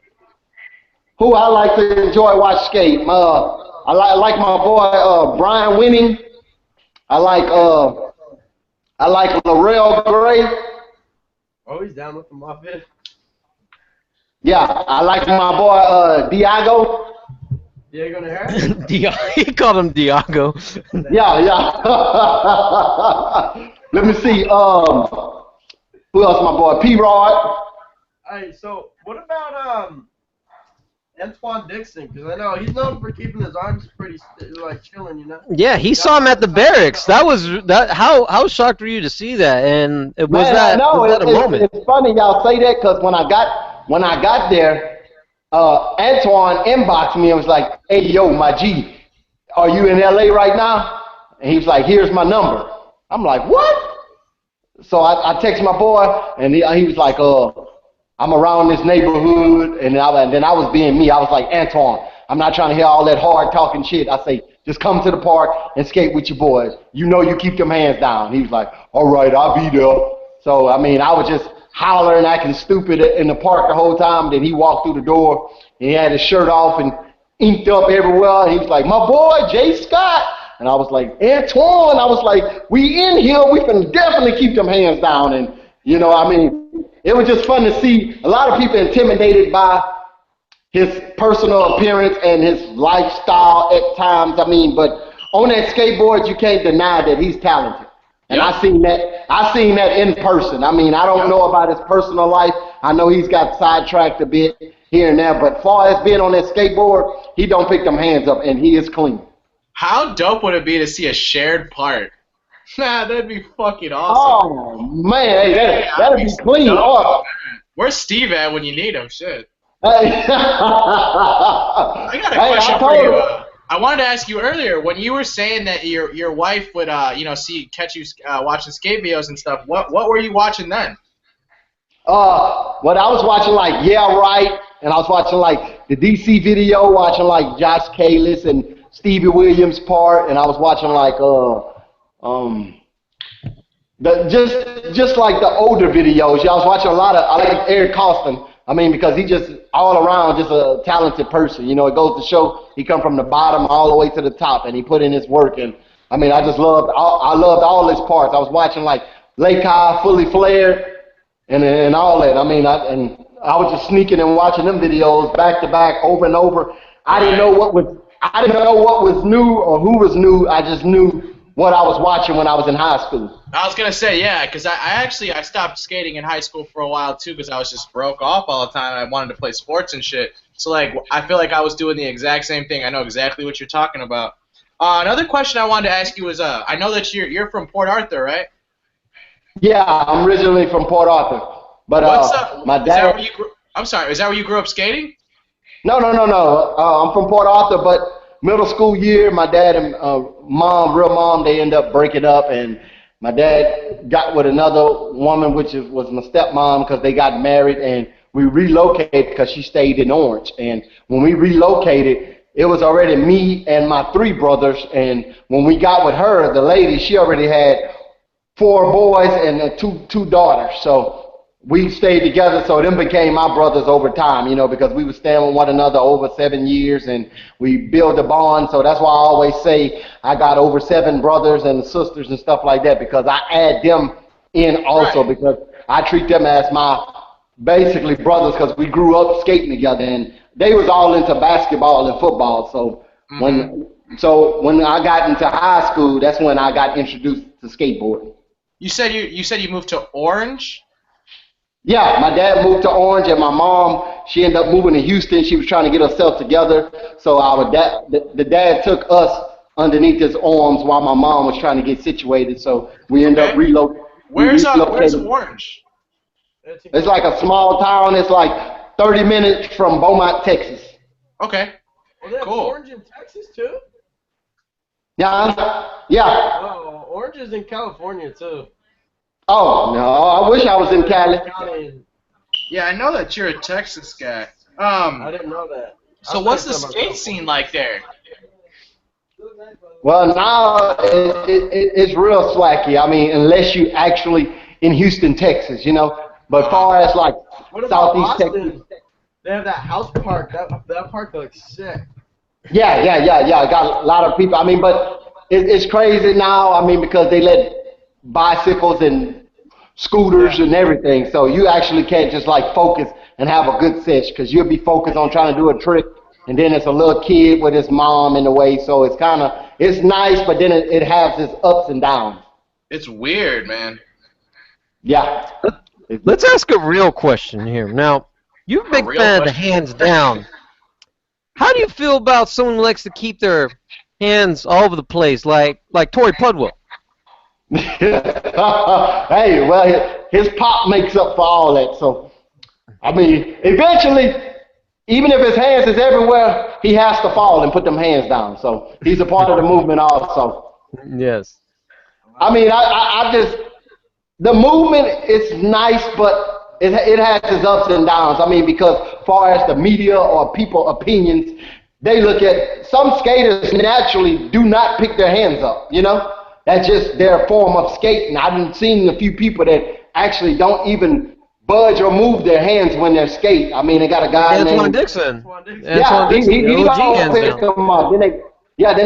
Who I like to enjoy watch skate? I like my boy Brian Winning. I like Laurel Gray. Oh, he's down with the Mafia. Yeah, I like my boy Diago. Diego Nahara? He called him Diago. Yeah. Let me see. Who else? My boy P-Rod. Hey, so what about Antoine Dixon? Because I know he's known for keeping his arms pretty like chilling, you know. Yeah, he saw him at the Berrics. How shocked were you to see that? And was that a moment? It's funny y'all say that because when I got there, Antoine inboxed me and was like, "Hey, yo, my G, are you in LA right now?" And he was like, "Here's my number." I'm like, "What?" So I text my boy, and he was like, "I'm around this neighborhood," and then I was being me. I was like, "Antoine, I'm not trying to hear all that hard talking shit." I say, "Just come to the park and skate with your boys. You know you keep them hands down." He was like, "All right, I'll be there." So, I mean, I was just hollering, acting stupid in the park the whole time. Then he walked through the door, and he had his shirt off and inked up everywhere. And he was like, "My boy, Jay Scott." And I was like, "Antoine," I was like, "We in here. We can definitely keep them hands down." And, you know, I mean, it was just fun to see a lot of people intimidated by his personal appearance and his lifestyle at times. I mean, but on that skateboard, you can't deny that he's talented. And I seen that. I seen that in person. I mean, I don't know about his personal life. I know he's got sidetracked a bit here and there, but far as being on that skateboard, he don't pick them hands up, and he is clean. How dope would it be to see a shared part? Nah, that'd be fucking awesome. Oh man, hey, that'd be clean. Dope. Oh. Where's Steve at when you need him? Shit. Hey. I got a question for you. I wanted to ask you earlier when you were saying that your wife would catch you watching skate videos and stuff. What were you watching then? What I was watching like Yeah Right, and I was watching like the DC video, watching like Josh Kalis and Stevie Williams part, and I was watching like just like the older videos. Yeah, I was watching a lot of. I like Eric Costin. I mean, because he just all around just a talented person. You know, it goes to show he come from the bottom all the way to the top, and he put in his work. And I mean, I just loved all his parts. I was watching like Lake High, Fully Flared, and all that. I mean, I was just sneaking and watching them videos back to back, over and over. I didn't know what was new or who was new. I just knew what I was watching when I was in high school. I was gonna say yeah, because I stopped skating in high school for a while too, because I was just broke off all the time. I wanted to play sports and shit. So like I feel like I was doing the exact same thing. I know exactly what you're talking about. Another question I wanted to ask you was I know that you're from Port Arthur, right? Yeah, I'm originally from Port Arthur, but my dad. I'm sorry, is that where you grew up skating? No. I'm from Port Arthur, but middle school year, my dad and real mom, they end up breaking up, and my dad got with another woman, which was my stepmom, because they got married, and we relocated because she stayed in Orange. And when we relocated, it was already me and my 3 brothers, and when we got with her, the lady, she already had 4 boys and two daughters. So we stayed together, so them became my brothers over time, you know, because we were staying with one another over 7 years, and we built a bond. So that's why I always say I got over 7 brothers and sisters and stuff like that, because I add them in also, right, because I treat them as my basically brothers, because we grew up skating together, and they was all into basketball and football. So when I got into high school, that's when I got introduced to skateboarding. You said you moved to Orange? Yeah, my dad moved to Orange, and my mom, she ended up moving to Houston. She was trying to get herself together, so the dad took us underneath his arms while my mom was trying to get situated. So we ended up relocating. Where's Orange? It's like a small town. It's like 30 minutes from Beaumont, Texas. Okay. Well, they have cool. Orange in Texas too? Yeah. Oh, Orange is in California too. Oh, no, I wish I was in Cali. Yeah, I know that you're a Texas guy. I didn't know that. So what's the skate scene like there? Well, now it's real slacky. I mean, unless you actually in Houston, Texas, you know. But far as like Southeast Texas. They have that house park. That park looks sick. Yeah. I got a lot of people. I mean, but it's crazy now. I mean, because they let bicycles and scooters and everything, so you actually can't just like focus and have a good sesh, because you'll be focused on trying to do a trick, and then it's a little kid with his mom in the way, so it's nice, but then it has its ups and downs. It's weird, man. Yeah. Let's ask a real question here. Now, you're a big fan of the Handsdown. How do you feel about someone who likes to keep their hands all over the place, like Torrey Pudwell? Hey, well, his pop makes up for all that. So, I mean, eventually, even if his hands is everywhere, he has to fall and put them hands down. So he's a part of the movement also. Yes. I mean, I just, the movement is nice, but it has its ups and downs. I mean, because far as the media or people opinions, they look at, some skaters naturally do not pick their hands up, you know? That's just their form of skating. I've seen a few people that actually don't even budge or move their hands when they're skating. I mean, they got a guy Antoine Dixon. Yeah, he don't pick them up. Then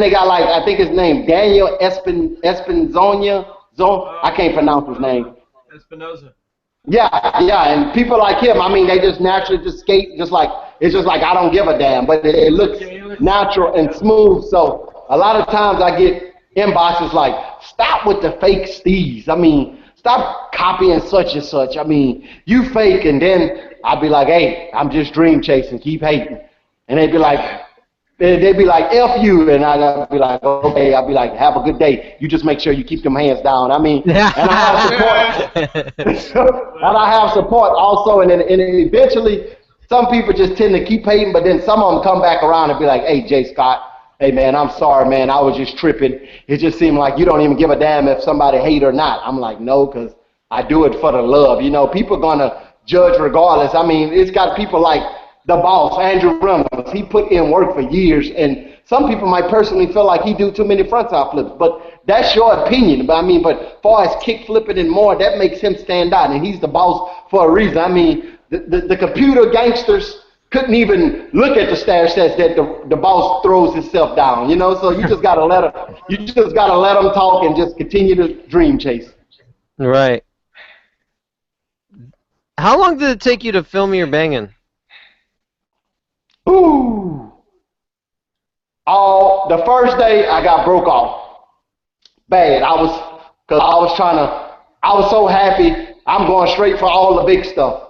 they got like, I think his name, Daniel Espinoza. I can't pronounce his name. Espinoza. Yeah, and people like him, I mean, they just naturally just skate, it's just like I don't give a damn, but it looks natural and smooth. So a lot of times I get inboxes like, stop with the fake steez. I mean, stop copying such and such. I mean, you fake, and then I'd be like, hey, I'm just dream chasing, keep hating. And they'd be like, F you, and I'd be like, okay, I'd be like, have a good day. You just make sure you keep them hands down. I mean, and I have support. And I have support also, and eventually some people just tend to keep hating, but then some of them come back around and be like, hey, Jay Scott, hey, man, I'm sorry, man. I was just tripping. It just seemed like you don't even give a damn if somebody hate or not. I'm like, no, because I do it for the love. You know, people going to judge regardless. I mean, it's got people like the boss, Andrew Reynolds. He put in work for years, and some people might personally feel like he do too many frontside flips, but that's your opinion. But I mean, but far as kick flipping and more, that makes him stand out, and he's the boss for a reason. I mean, the computer gangsters couldn't even look at the stats that the boss throws himself down, you know. So you just gotta let him talk and just continue to dream chase. Right. How long did it take you to film your banging? Ooh. The first day I got broke off. Bad. I was so happy. I'm going straight for all the big stuff.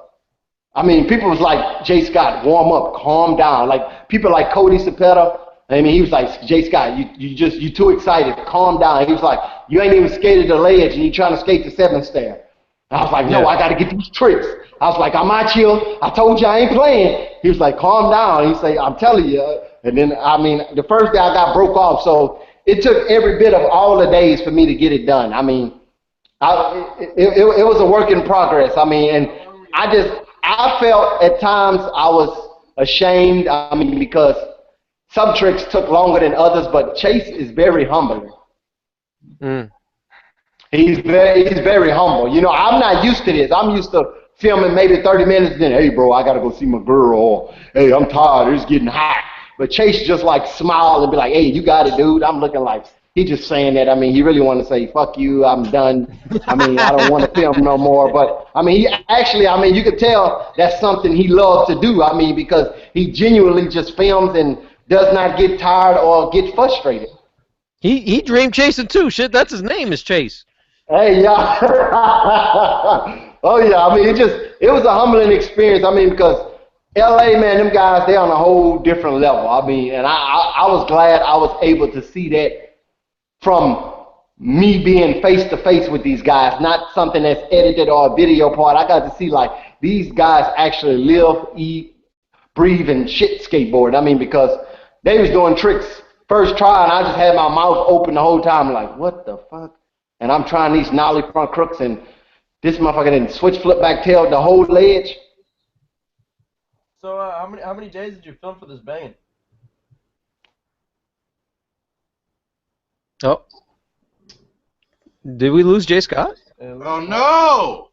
I mean, people was like, Jay Scott, warm up, calm down. Like people like Cody Cepeda. I mean, he was like, Jay Scott, you too excited, calm down. He was like, you ain't even skated the ledge and you trying to skate the 7 stair. I was like, no, I got to get these tricks. I was like, I'm out here. I told you I ain't playing. He was like, calm down. He said, I'm telling you. And then, I mean, the first day I got broke off, so it took every bit of all the days for me to get it done. I mean, it was a work in progress. I mean, and I felt at times I was ashamed. I mean, because some tricks took longer than others, but Chase is very humbling. Mm. He's very humble. You know, I'm not used to this. I'm used to filming maybe 30 minutes, then, hey, bro, I got to go see my girl, or, hey, I'm tired, it's getting hot. But Chase just, like, smile and be like, hey, you got it, dude. I'm looking like, he just saying that. I mean, he really want to say, fuck you, I'm done. I mean, I don't want to film no more. But, I mean, you could tell that's something he loves to do. I mean, because he genuinely just films and does not get tired or get frustrated. He dream chasing too. Shit, that's his name is Chase. Hey, yeah. Oh, yeah. I mean, it was a humbling experience. I mean, because L.A., man, them guys, they're on a whole different level. I mean, and I was glad I was able to see that from me being face-to-face with these guys, not something that's edited or a video part. I got to see, like, these guys actually live, eat, breathe, and shit skateboard. I mean, because they was doing tricks first try, and I just had my mouth open the whole time, like, what the fuck? And I'm trying these nollie front crooks, and this motherfucker didn't switch flip back tail the whole ledge. So how many days did you film for this banging? Oh. Did we lose Jay Scott? Oh no!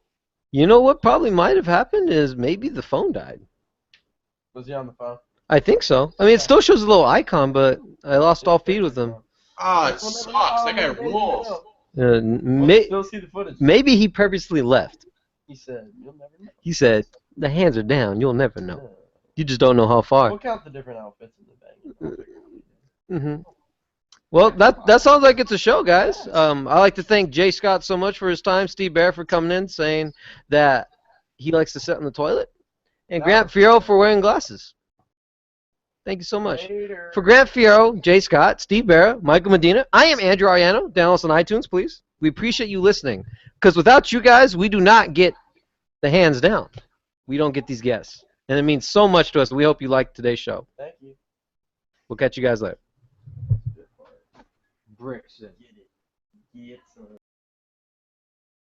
You know what probably might have happened is maybe the phone died. Was he on the phone? I think so. I mean, it still shows a little icon, but I lost all feed with him. Oh, it sucks. That guy rules. Still see the footage. Maybe he purposely left. He said, "You'll never know." He said, "The hands are down. You'll never know. You just don't know how far." We'll count the different outfits in the bag. Mm-hmm. Well, that sounds like it's a show, guys. I like to thank Jay Scott so much for his time, Steve Bear for coming in, saying that he likes to sit on the toilet, and Grant Fierro for wearing glasses. Thank you so much. Later. For Grant Fierro, Jay Scott, Steve Barra, Michael Medina, I am Andrew Ariano. Download us on iTunes, please. We appreciate you listening. Because without you guys, we do not get the hands down. We don't get these guests. And it means so much to us. We hope you liked today's show. Thank you. We'll catch you guys later. Berrics said, get it. Get some.